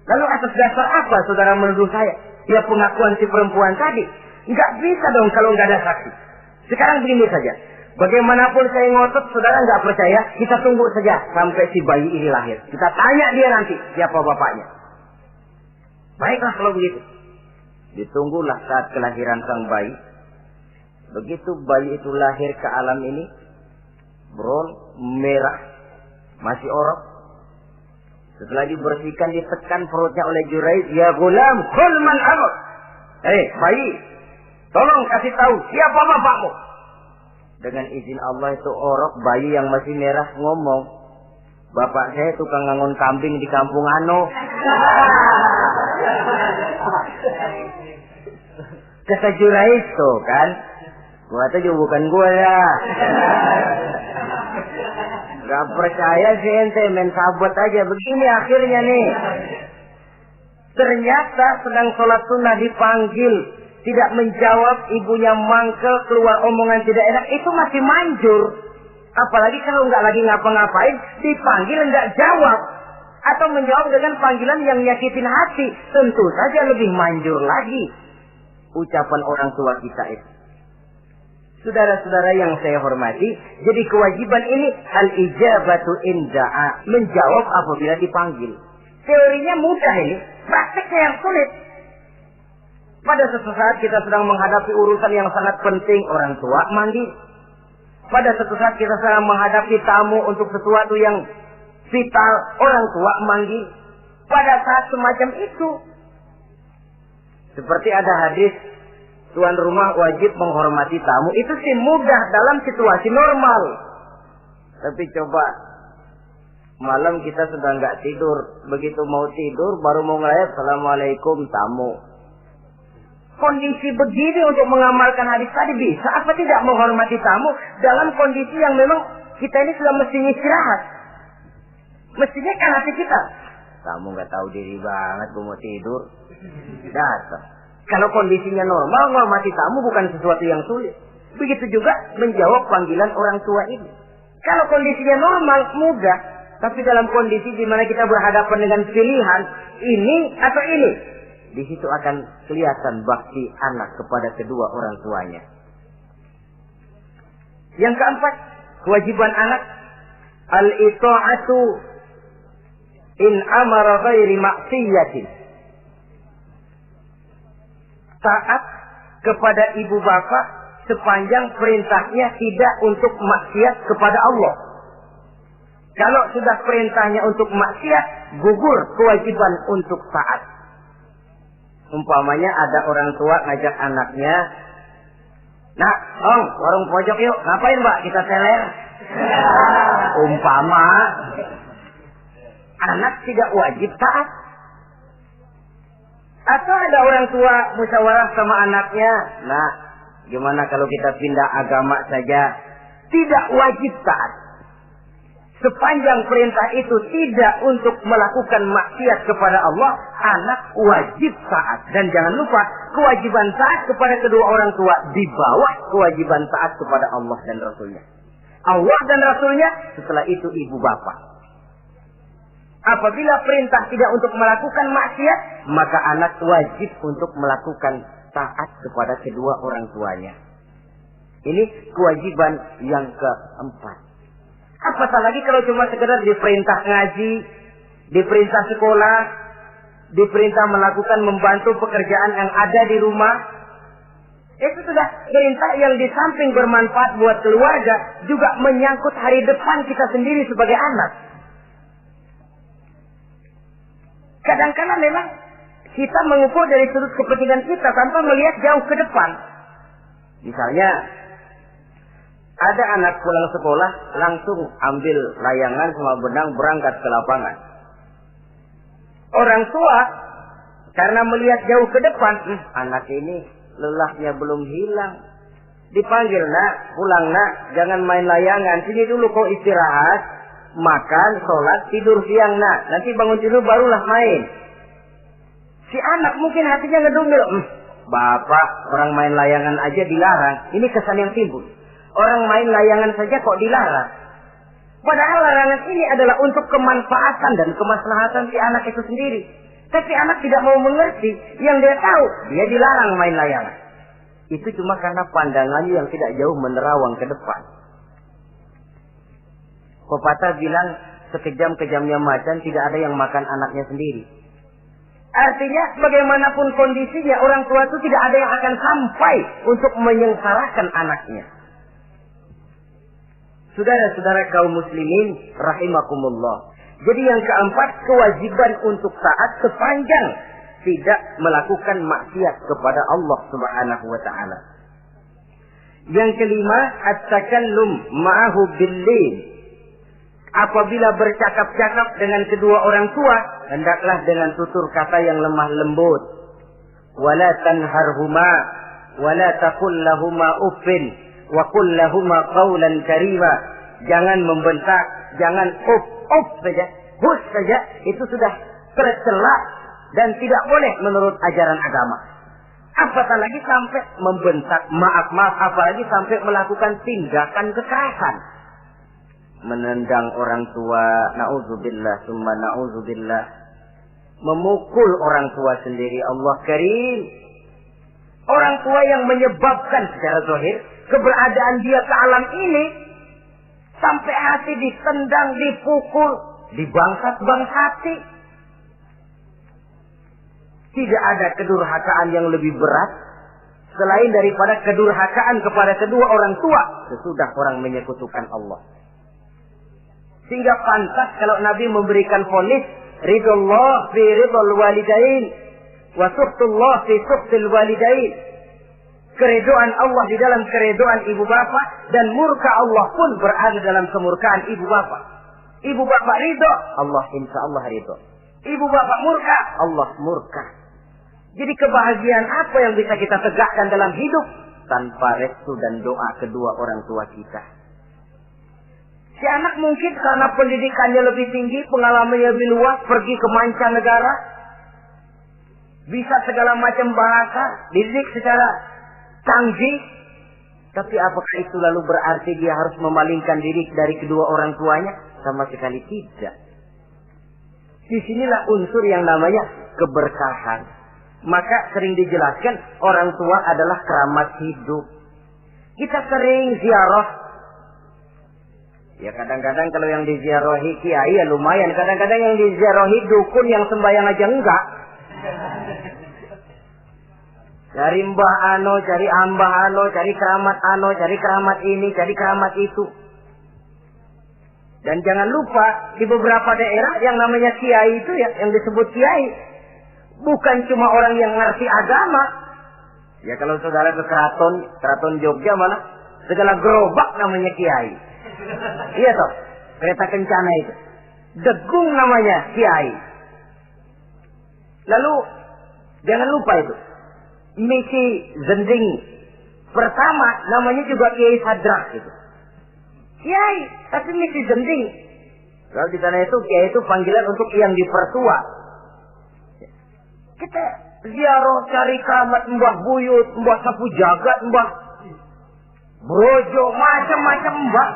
Lalu atas dasar apa saudara menuduh saya? Ya pengakuan si perempuan tadi. Nggak bisa dong kalau nggak ada saksi. Sekarang begini saja. Bagaimanapun saya ngotot, saudara nggak percaya, kita tunggu saja sampai si bayi ini lahir. Kita tanya dia nanti siapa bapaknya. Baiklah kalau begitu. Ditunggulah saat kelahiran sang bayi. Begitu bayi itu lahir ke alam ini, bron merah, masih orok. Setelah dibersihkan, ditekan perutnya oleh Jurais. Ya gulam, kul man abuk. Bayi, tolong kasih tahu siapa bapakmu. Dengan izin Allah itu orok, bayi yang masih merah ngomong, bapak saya tukang ngangon kambing di kampung Ano. Kata Jurais tuh kan, gua tuh juga bukan gua ya. Gak percaya sih ente, main sabot aja. Begini akhirnya nih, ternyata sedang sholat sunnah dipanggil, tidak menjawab, ibunya mangkel, keluar omongan tidak enak, itu masih manjur. Apalagi kalau nggak lagi ngapa-ngapain, dipanggil nggak jawab, atau menjawab dengan panggilan yang nyakitin hati, tentu saja lebih manjur lagi ucapan orang tua kita itu. Saudara-saudara yang saya hormati, jadi kewajiban ini al-ijabatu inda'a, menjawab apabila dipanggil. Teorinya mudah ini, prakteknya yang sulit. Pada suatu saat kita sedang menghadapi urusan yang sangat penting, orang tua manggil. Pada suatu saat kita sedang menghadapi tamu untuk sesuatu yang vital, orang tua manggil. Pada saat semacam itu, seperti ada hadis, tuan rumah wajib menghormati tamu. Itu sih mudah dalam situasi normal. Tapi coba malam kita sudah nggak tidur, begitu mau tidur baru mau ngelayat, assalamualaikum tamu. kondisi begini untuk mengamalkan hadis tadi bisa apa tidak menghormati tamu dalam kondisi yang memang kita ini sudah mestinya istirahat. Mestinya kan hati kita. Kamu nggak tahu diri banget, gue mau tidur. Datang. Kalau kondisinya normal, menghormati tamu bukan sesuatu yang sulit. Begitu juga menjawab panggilan orang tua ini. Kalau kondisinya normal, mudah. Tapi dalam kondisi di mana kita berhadapan dengan pilihan ini atau ini, di situ akan kelihatan bakti anak kepada kedua orang tuanya. Yang keempat, kewajiban anak al-ita'atu in amara ghairi maksiyatin. Taat kepada ibu bapak sepanjang perintahnya tidak untuk maksiat kepada Allah. Kalau sudah perintahnya untuk maksiat, gugur kewajiban untuk taat. Umpamanya ada orang tua ngajak anaknya, "Nak, Om, warung pojok yuk." "Ngapain, Mbak?" "Kita teler." Umpama anak tidak wajib taat. Atau ada orang tua musyawarah sama anaknya, "Nah, gimana kalau kita pindah agama saja?" Tidak wajib taat. Sepanjang perintah itu tidak untuk melakukan maksiat kepada Allah, anak wajib taat. Dan jangan lupa, kewajiban taat kepada kedua orang tua di bawah kewajiban taat kepada Allah dan Rasulnya. Allah dan Rasulnya, setelah itu ibu bapak. Apabila perintah tidak untuk melakukan maksiat, maka anak wajib untuk melakukan taat kepada kedua orang tuanya. Ini kewajiban yang keempat. Apatah lagi kalau cuma sekedar diperintah ngaji, diperintah sekolah, diperintah melakukan membantu pekerjaan yang ada di rumah. Itu sudah perintah yang di samping bermanfaat buat keluarga, juga menyangkut hari depan kita sendiri sebagai anak. Kadang-kadang memang kita mengukur dari sudut kepentingan kita tanpa melihat jauh ke depan. Misalnya, ada anak pulang sekolah langsung ambil layangan sama benang berangkat ke lapangan. Orang tua karena melihat jauh ke depan, anak ini lelahnya belum hilang. Dipanggil, "Nak, pulang nak, jangan main layangan. Sini dulu kau istirahat, makan, sholat, tidur siang nak. Nanti bangun tidur barulah main." Si anak mungkin hatinya ngedumil, "Bapak, orang main layangan aja dilarang." Ini kesan yang timbul. Orang main layangan saja kok dilarang. Padahal larangan ini adalah untuk kemanfaatan dan kemaslahatan si anak itu sendiri. Tapi anak tidak mau mengerti. Yang dia tahu, dia dilarang main layangan. Itu cuma karena pandangannya yang tidak jauh menerawang ke depan. Pepatah bilang, sekejam-kejamnya macan tidak ada yang makan anaknya sendiri. Artinya, bagaimanapun kondisinya, orang tua itu tidak ada yang akan sampai untuk menyengsarakan anaknya. Saudara-saudara kaum muslimin rahimakumullah. Jadi yang keempat, kewajiban untuk taat sepanjang tidak melakukan maksiat kepada Allah Subhanahu wa taala. Yang kelima, at-takallum ma'ahu bil-lin. Apabila bercakap-cakap dengan kedua orang tua, hendaklah dengan tutur kata yang lemah lembut. Wala tanharhuma wala taqul lahumā uffin wa qul lahumā qawlan karīmā. Jangan membentak, jangan uff saja, hus saja, itu sudah tercela dan tidak boleh menurut ajaran agama. Apatah lagi sampai membentak, maaf, apalagi sampai melakukan tindakan kekerasan. Menendang orang tua, na'udzubillah, summa na'udzubillah. Memukul orang tua sendiri, Allah karim. Orang tua yang menyebabkan secara zahir keberadaan dia ke alam ini, sampai hati ditendang, dipukul, dibangsat-bangsati. Tidak ada kedurhakaan yang lebih berat selain daripada kedurhakaan kepada kedua orang tua sesudah orang menyekutukan Allah. Sehingga pantas kalau Nabi memberikan vonis, ridullah fi ridul walidain wa suhtullah fi suhtil walidain. Keredoan Allah di dalam keredoan ibu bapak, dan murka Allah pun berada dalam kemurkaan ibu bapak. Ibu bapak ridho, Allah insya Allah ridho. Ibu bapak murka, Allah murka. Jadi kebahagiaan apa yang bisa kita tegakkan dalam hidup tanpa restu dan doa kedua orang tua kita? Si anak mungkin karena pendidikannya lebih tinggi, pengalamannya lebih luas, pergi ke mancanegara, bisa segala macam bahasa, dididik secara canggih. Tapi apakah itu lalu berarti dia harus memalingkan diri dari kedua orang tuanya? Sama sekali tidak. Disinilah unsur yang namanya keberkahan. Maka sering dijelaskan orang tua adalah keramat hidup. Kita sering ziarah. Ya kadang-kadang kalau yang diziarahi kiai ya lumayan. Kadang-kadang yang diziarahi dukun yang sembahyang aja enggak. Cari mbah ano, cari ambah ano, cari keramat ano, cari keramat ini, cari keramat itu. Dan jangan lupa di beberapa daerah yang namanya kiai itu ya, yang disebut kiai, bukan cuma orang yang ngerti agama. Ya kalau saudara ke keraton Jogja mana segala gerobak namanya kiai. Iya toh, kereta kencana itu. Degung namanya kiai. Lalu jangan lupa itu. Misi Zending pertama namanya juga Kiai Sadrak itu. Kiai, tapi misi Zending. Kalau di sana itu kiai itu panggilan untuk yang dipertua. Kita ziarah cari keramat Mbah Buyut, Mbah Sapu Jagat, Mbah Brojo, macam-macam Mbah.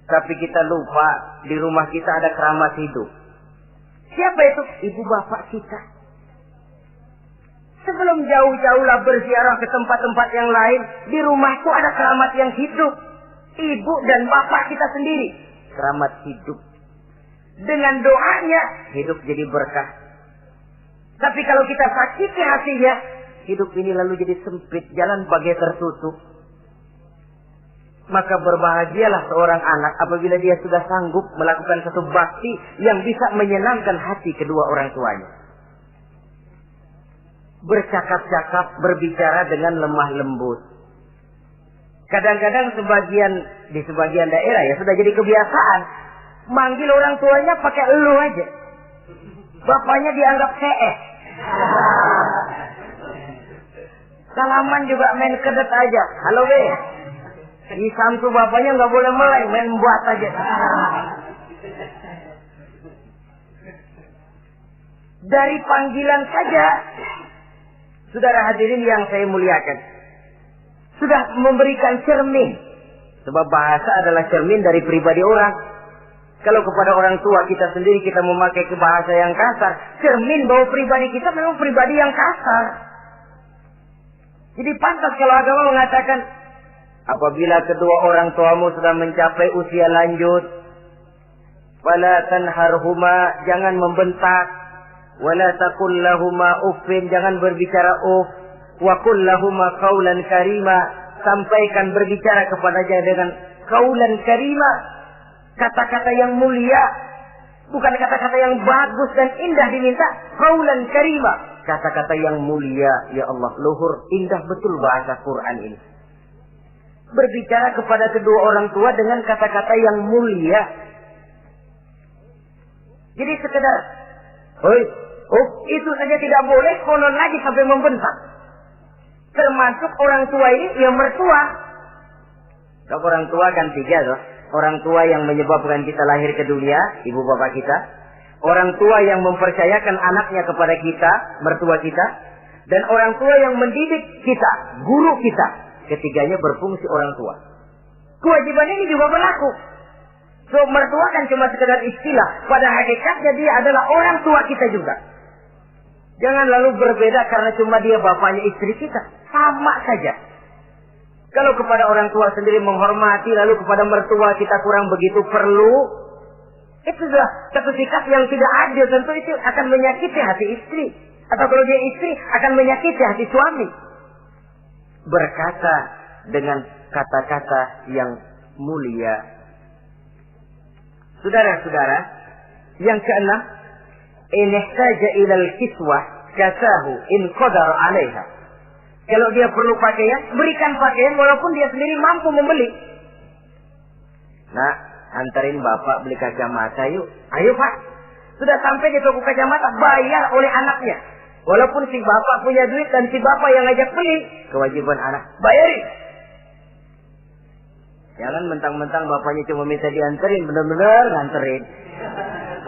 Tapi kita lupa di rumah kita ada keramat hidup. Siapa itu? Ibu bapak kita. Sebelum jauh-jauhlah berziarah ke tempat-tempat yang lain, di rumahku ada keramat yang hidup. Ibu dan bapak kita sendiri. Keramat hidup. Dengan doanya, hidup jadi berkah. Tapi kalau kita sakiti hatinya, hidup ini lalu jadi sempit, jalan bagai tertutup. Maka berbahagialah seorang anak apabila dia sudah sanggup melakukan satu bakti yang bisa menyenangkan hati kedua orang tuanya. Bercakap-cakap, berbicara dengan lemah lembut. Kadang-kadang di sebagian daerah ya sudah jadi kebiasaan. Manggil orang tuanya pakai elu aja. Bapaknya dianggap CS. Salaman juga main kedet aja. Halo be. Di Samsu bapaknya nggak boleh meleng, main buat aja. Dari panggilan saja, saudara hadirin yang saya muliakan, sudah memberikan cermin. Sebab bahasa adalah cermin dari pribadi orang. Kalau kepada orang tua kita sendiri kita memakai bahasa yang kasar, cermin bahwa pribadi kita memang pribadi yang kasar. Jadi pantas kalau agama mengatakan, apabila kedua orang tuamu sudah mencapai usia lanjut, fala tanharhuma, jangan membentak, wala taqul lahuma uffin, jangan berbicara uff, wa qul lahuma qaulan karima, sampaikan berbicara kepadanya dengan qaulan karima, kata-kata yang mulia, bukan kata-kata yang bagus dan indah diminta, qaulan karima, kata-kata yang mulia. Ya Allah, luhur indah betul bahasa Quran ini. Berbicara kepada kedua orang tua dengan kata-kata yang mulia. Jadi sekedar, oi, itu saja tidak boleh, konon lagi sampai membentak. Termasuk orang tua ini, ya mertua. Kalau orang tua kan tiga loh. Orang tua yang menyebabkan kita lahir ke dunia, ibu bapak kita. Orang tua yang mempercayakan anaknya kepada kita, mertua kita. Dan orang tua yang mendidik kita, guru kita. Ketiganya berfungsi orang tua. Kewajiban ini juga berlaku. So, mertua kan cuma sekedar istilah. Pada hakikatnya dia adalah orang tua kita juga. Jangan lalu berbeda karena cuma dia bapaknya istri kita. Sama saja. Kalau kepada orang tua sendiri menghormati, lalu kepada mertua kita kurang begitu perlu, itu sudah satu sikap yang tidak adil. Tentu itu akan menyakiti hati istri. Atau kalau dia istri, akan menyakiti hati suami. Berkata dengan kata-kata yang mulia. Saudara-saudara, yang keenam, in ihtaja ilal kiswah kasahu in qadar 'alaiha. Kalau dia perlu pakaian, berikan pakaian walaupun dia sendiri mampu membeli. Nah, antarin bapak beli kacamata yuk. Ayo pak, Sudah sampai di toko kacamata, bayar oleh anaknya. Walaupun si bapak punya duit dan si bapak yang ngajak beli, kewajiban anak, bayarin. Jangan mentang-mentang bapaknya cuma minta dianterin, bener-bener nganterin.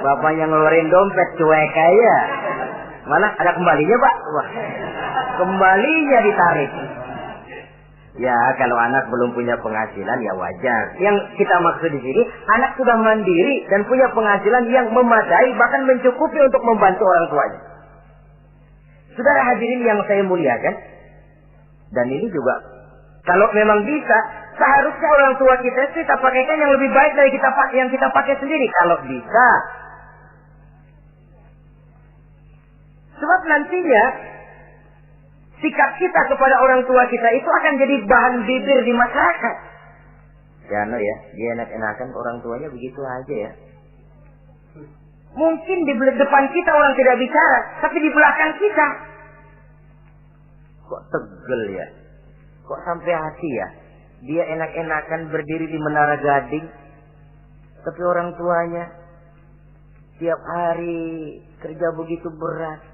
Bapaknya ngeluarin dompet cuek aja. Mana ada kembalinya, Pak? Wah, kembalinya ditarik. Ya, kalau anak belum punya penghasilan ya wajar. Yang kita maksud di sini, anak sudah mandiri dan punya penghasilan yang memadai, bahkan mencukupi untuk membantu orang tuanya. Saudara hadirin yang saya muliakan, dan ini juga kalau memang bisa, seharusnya orang tua kita pakaikan yang lebih baik dari yang kita pakai sendiri. Kalau bisa. Sebab nantinya sikap kita kepada orang tua kita itu akan jadi bahan bibir di masyarakat. Ya, no ya, dia enak-enakan orang tuanya begitu aja ya. Mungkin di depan kita orang tidak bicara, tapi di belakang kita. Kok tegel ya? Kok sampai hati ya? Dia enak-enakan berdiri di Menara Gading, tapi orang tuanya tiap hari kerja begitu berat.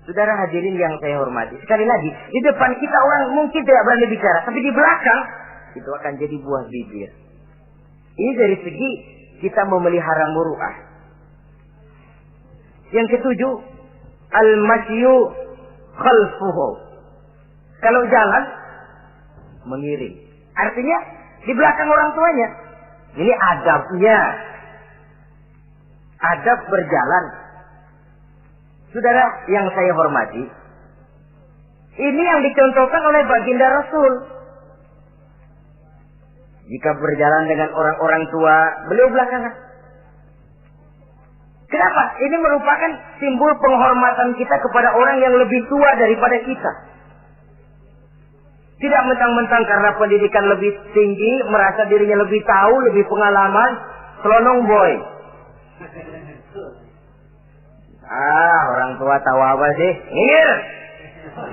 Saudara hadirin yang saya hormati, sekali lagi, di depan kita orang mungkin tidak berani bicara, tapi di belakang itu akan jadi buah bibir. Ini dari segi kita memelihara muru'ah. Yang ketujuh, al-masyu khalfuhu. Kalau jalan, mengiring. Artinya, di belakang orang tuanya. Ini adabnya. Adab berjalan. Saudara yang saya hormati, ini yang dicontohkan oleh baginda Rasul. Jika berjalan dengan orang-orang tua, beliau belakangan. Kenapa? Ini merupakan simbol penghormatan kita kepada orang yang lebih tua daripada kita. Tidak mentang-mentang karena pendidikan lebih tinggi, merasa dirinya lebih tahu, lebih pengalaman, selonong boy. Orang tua tahu apa sih? Ngir.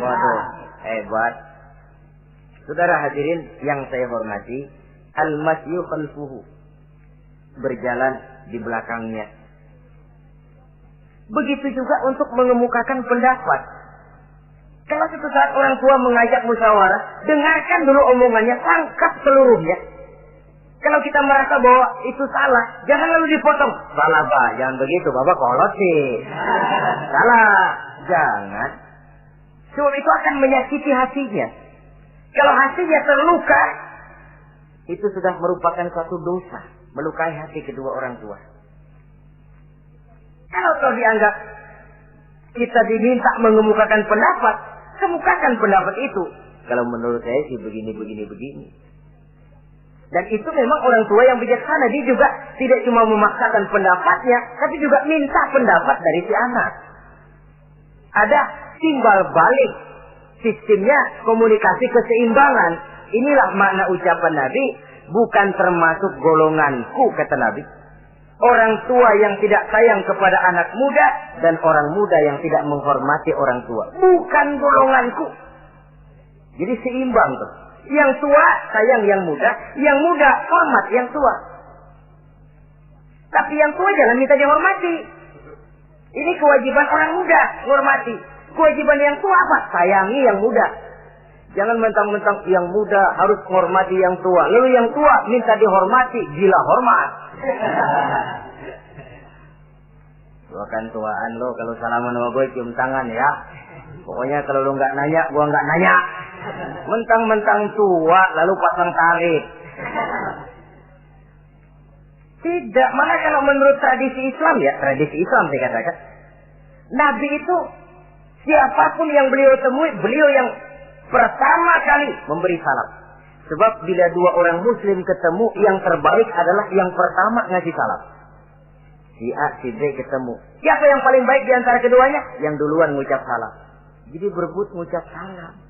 Waduh, hebat. Saudara hadirin yang saya hormati, al-masyu khalfuhu. Berjalan di belakangnya. Begitu juga untuk mengemukakan pendapat. Kalau suatu saat orang tua mengajak musyawarah, dengarkan dulu omongannya, tangkap seluruhnya. Kalau kita merasa bahwa itu salah, jangan lalu dipotong. Salah, Pak, jangan begitu, Bapak kolot sih. Salah, jangan. Sebab itu akan menyakiti hatinya. Kalau hatinya terluka, itu sudah merupakan suatu dosa, melukai hati kedua orang tua. Kalau kau dianggap kita diminta mengemukakan pendapat, kemukakan pendapat itu. Kalau menurut saya sih begini. Dan itu memang orang tua yang bijaksana. Dia juga tidak cuma memaksakan pendapatnya, tapi juga minta pendapat dari si anak. Ada timbal balik. Sistemnya komunikasi keseimbangan. Inilah makna ucapan Nabi. Bukan termasuk golonganku, kata Nabi. Orang tua yang tidak sayang kepada anak muda. Dan orang muda yang tidak menghormati orang tua. Bukan golonganku. Jadi seimbang tuh. Yang tua sayang yang muda hormat yang tua. Tapi yang tua jangan minta dihormati. Ini kewajiban orang muda, hormati. Kewajiban yang tua apa? Sayangi yang muda. Jangan mentang-mentang yang muda harus menghormati yang tua. Lalu yang tua minta dihormati, gila hormat. Gua kan tuaan lo, kalau salaman sama gue cium tangan ya. Pokoknya kalau lo nggak nanya, gua nggak nanya. Mentang-mentang tua lalu pasang tarik. Tidak, malah kalau menurut tradisi Islam ya, tradisi Islam saya katakan, Nabi itu siapapun yang beliau temui, beliau yang pertama kali memberi salam. Sebab bila dua orang muslim ketemu, yang terbaik adalah yang pertama ngasih salam. Si A, si B ketemu. Siapa yang paling baik di antara keduanya? Yang duluan ngucap salam. Jadi berebut ngucap salam.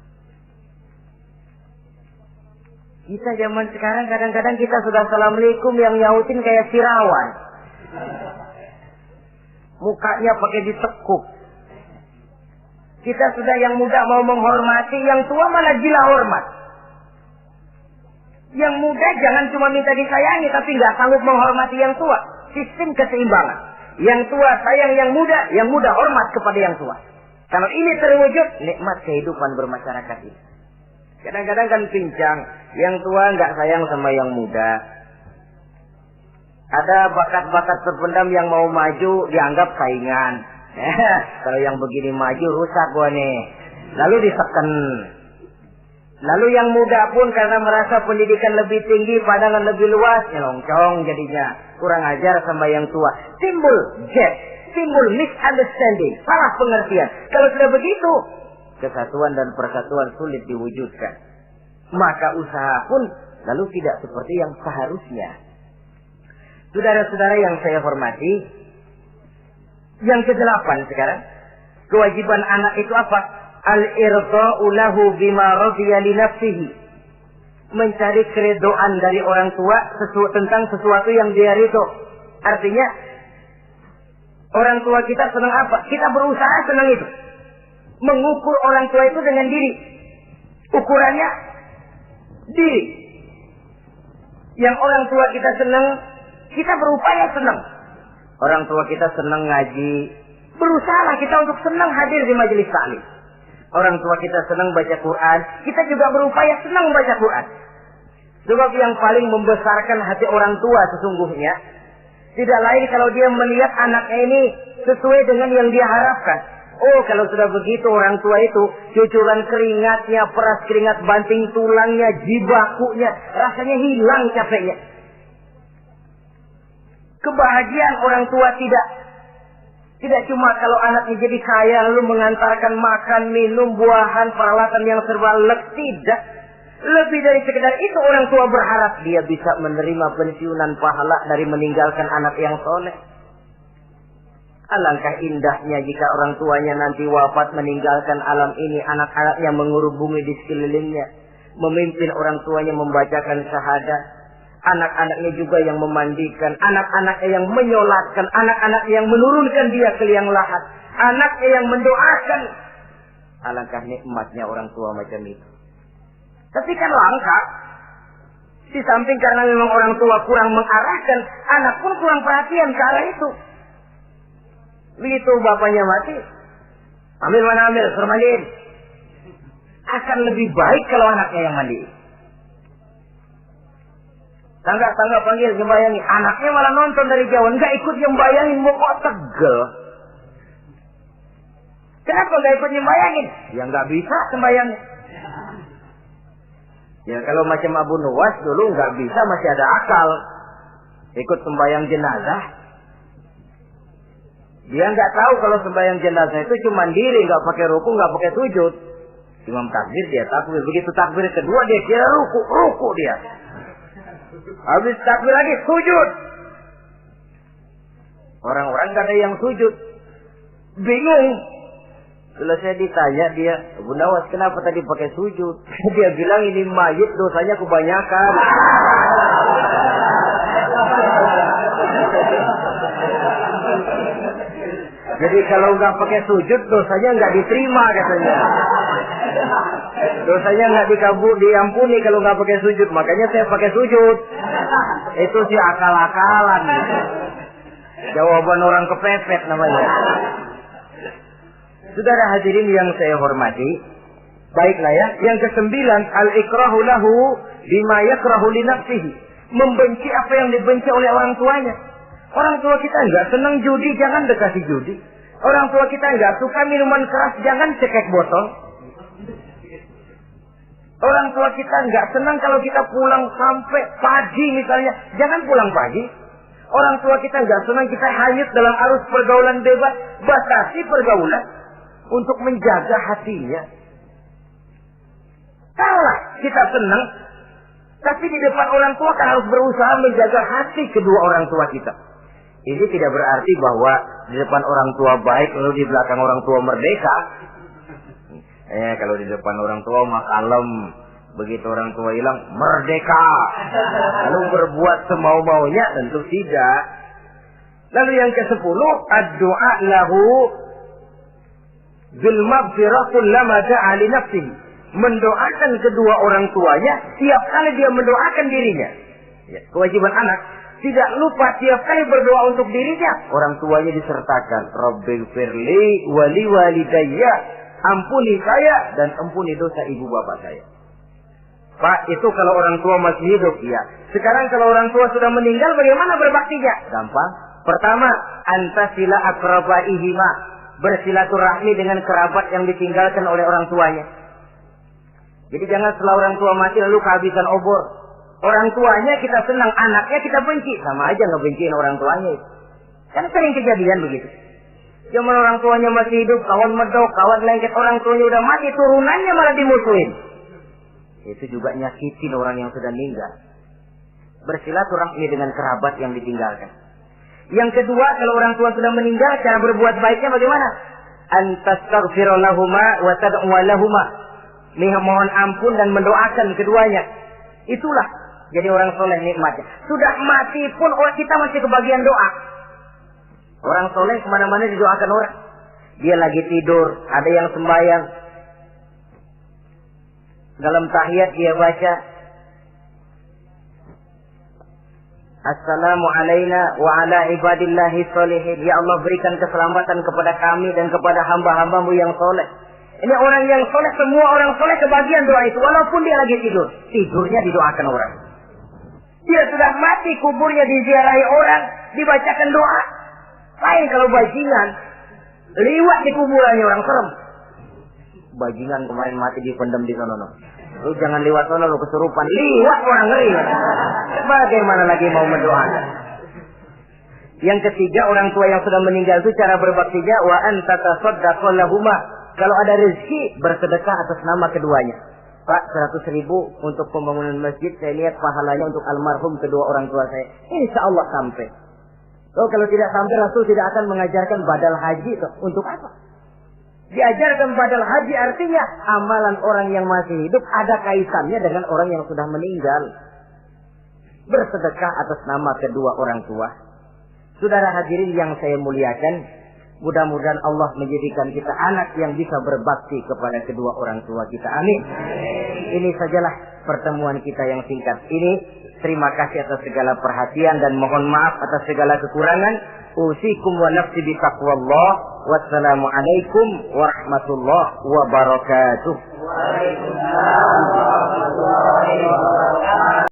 Kita zaman sekarang kadang-kadang kita sudah assalamualaikum yang nyautin kayak sirawan. Mukanya pakai ditekuk. Kita sudah yang muda mau menghormati, yang tua malah gila hormat. Yang muda jangan cuma minta disayangi, tapi nggak sanggup menghormati yang tua. Sistem keseimbangan. Yang tua sayang yang muda hormat kepada yang tua. Kalau ini terwujud, nikmat kehidupan bermasyarakat ini. Kadang-kadang kan pincang, yang tua nggak sayang sama yang muda. Ada bakat-bakat terpendam yang mau maju dianggap saingan. Kalau yang begini maju rusak gua nih. Lalu diseken. Lalu yang muda pun karena merasa pendidikan lebih tinggi, pandangan lebih luas, nyelongcong jadinya. Kurang ajar sama yang tua. Timbul gap, timbul misunderstanding, salah pengertian. Kalau sudah begitu, kesatuan dan persatuan sulit diwujudkan. Maka usaha pun lalu tidak seperti yang seharusnya. Saudara-saudara yang saya hormati, yang ke-8 sekarang, kewajiban anak itu apa? Al-irda'u lahu bima radiya li nafsihi. Mencari keredoan dari orang tua tentang sesuatu yang dia ridho. Artinya, orang tua kita senang apa? Kita berusaha senang itu. Mengukur orang tua itu dengan diri. Ukurannya diri. Yang orang tua kita senang, kita berupaya senang. Orang tua kita senang ngaji, berusaha kita untuk senang hadir di majelis taklim. Orang tua kita senang baca Quran, kita juga berupaya senang baca Quran. Sebab yang paling membesarkan hati orang tua sesungguhnya tidak lain kalau dia melihat anaknya ini sesuai dengan yang dia harapkan. Oh, kalau sudah begitu orang tua itu cucuran keringatnya, peras keringat banting tulangnya, jibakunya, rasanya hilang capeknya. Kebahagiaan orang tua tidak cuma kalau anaknya jadi kaya lalu mengantarkan makan, minum, buahan, peralatan yang serba lengkap, tidak. Lebih dari sekedar itu orang tua berharap dia bisa menerima pensiunan pahala dari meninggalkan anak yang soleh. Alangkah indahnya jika orang tuanya nanti wafat meninggalkan alam ini, anak-anaknya mengurubungi di sekelilingnya, memimpin orang tuanya membacakan syahadat, anak-anaknya juga yang memandikan, anak-anaknya yang menyolatkan, anak-anaknya yang menurunkan dia ke liang lahat, anaknya yang mendoakan. Alangkah nikmatnya orang tua macam itu. Tapi kan langka. Di samping karena memang orang tua kurang mengarahkan, anak pun kurang perhatian ke arah itu. Begitu bapaknya mati, ambil mana ambil, suruh mandiin. Akan lebih baik kalau anaknya yang mandi. Tangga panggil sembayangi, anaknya malah nonton dari jauh, nggak ikut nyembayangin, mau kok tegel. Kenapa nggak ikut nyembayangin? Ya nggak bisa sembayangin. Ya kalau macam Abu Nuwas dulu nggak bisa, masih ada akal. Ikut sembayang jenazah. Dia nggak tahu kalau sembayang jenazah itu cuma diri, nggak pakai ruku, nggak pakai sujud. Imam takbir dia takbir, begitu takbir kedua dia kira ruku dia. Habis takbir lagi sujud. Orang-orang nggak ada yang sujud, bingung. Kalau saya ditanya dia, Abu Nawas kenapa tadi pakai sujud? Dia bilang ini mayit dosanya kebanyakan. Jadi kalau nggak pakai sujud dosanya nggak diterima katanya. Dosanya nggak diampuni kalau nggak pakai sujud. Makanya saya pakai sujud. Itu sih akal-akalan. Jawaban orang kepepet namanya. Saudara hadirin yang saya hormati, baiklah ya. Yang ke-9, al-ikrahu lahu bima yakrahu li nafsihi. Membenci apa yang dibenci oleh orang tuanya. Orang tua kita enggak senang judi, jangan dekati judi. Orang tua kita enggak suka minuman keras, jangan cekek botol. Orang tua kita enggak senang kalau kita pulang sampai pagi misalnya, jangan pulang pagi. Orang tua kita enggak senang kita hanyut dalam arus pergaulan bebas, batasi pergaulan. Untuk menjaga hatinya. Kalau kita senang, tapi di depan orang tua kan harus berusaha menjaga hati kedua orang tua kita. Ini tidak berarti bahwa di depan orang tua baik, lalu di belakang orang tua merdeka. Kalau di depan orang tua mah kalem, begitu orang tua hilang merdeka. Lalu berbuat semau-maunya, tentu tidak. Lalu yang ke-10, ad-du'a lahu bil maghfirah kullama da'a li nafsihi. Mendoakan kedua orang tuanya tiap kali dia mendoakan dirinya. Ya, kewajiban anak tidak lupa tiap kali berdoa untuk dirinya, orang tuanya disertakan. Rabbighfirli wa liwalidayya, ampuni saya dan ampuni dosa ibu bapak saya. Pak, itu kalau orang tua masih hidup, ya. Sekarang kalau orang tua sudah meninggal, bagaimana berbaktinya? Gampang. Pertama, antasila akrabaihima, bersilaturahmi dengan kerabat yang ditinggalkan oleh orang tuanya. Jadi jangan setelah orang tua mati lalu kehabisan obor. Orang tuanya kita senang, anaknya kita benci. Sama aja ngebenciin orang tuanya. Kan sering kejadian begitu. Zaman orang tuanya masih hidup, kawan medok, kawan lengket, orang tuanya udah mati, turunannya malah dimusuhin. Itu juga nyakitin orang yang sudah meninggal. Bersilaturahmi dengan kerabat yang ditinggalkan. Yang kedua, kalau orang tua sudah meninggal, cara berbuat baiknya bagaimana? Antastaghfira lahuma wa tad'u lahuma. Mohon ampun dan mendoakan keduanya. Itulah jadi orang soleh nikmatnya. Sudah mati pun kita masih kebagian doa. Orang soleh kemana-mana didoakan orang. Dia lagi tidur, ada yang sembahyang. Dalam tahiyat dia baca, Assalamu alaina wa ala ibadillahi sholihin. Ya Allah, berikan keselamatan kepada kami dan kepada hamba-hambamu yang soleh. Ini orang yang soleh, semua orang soleh kebagian doa itu. Walaupun dia lagi tidur, tidurnya didoakan orang. Dia sudah mati, kuburnya diziarahi orang, dibacakan doa. Lain kalau bajingan, liwat di kuburannya orang serem. Bajingan kemarin mati dipendam di sana. Lu jangan lewat sana, lu kesurupan. Liwat orang ngeri. Bagaimana lagi mau mendoakan? Yang ketiga, orang tua yang sudah meninggal itu cara berbaktinya, wa anta tasaddaqu lahuma. Kalau ada rezeki, bersedekah atas nama keduanya. Pak, 100.000 untuk pembangunan masjid, saya lihat pahalanya untuk almarhum kedua orang tua saya. Insya Allah sampai. Kalau tidak sampai, Rasul tidak akan mengajarkan badal haji. Untuk apa? Diajarkan badal haji artinya amalan orang yang masih hidup ada kaitannya dengan orang yang sudah meninggal. Bersedekah atas nama kedua orang tua. Saudara hadirin yang saya muliakan, mudah-mudahan Allah menjadikan kita anak yang bisa berbakti kepada kedua orang tua kita. Amin. Ini sajalah pertemuan kita yang singkat ini. Terima kasih atas segala perhatian dan mohon maaf atas segala kekurangan. Usikum wa nafsi bi taqwallah. Wassalamualaikum warahmatullahi wabarakatuh. Waalaikumsalam warahmatullahi wabarakatuh.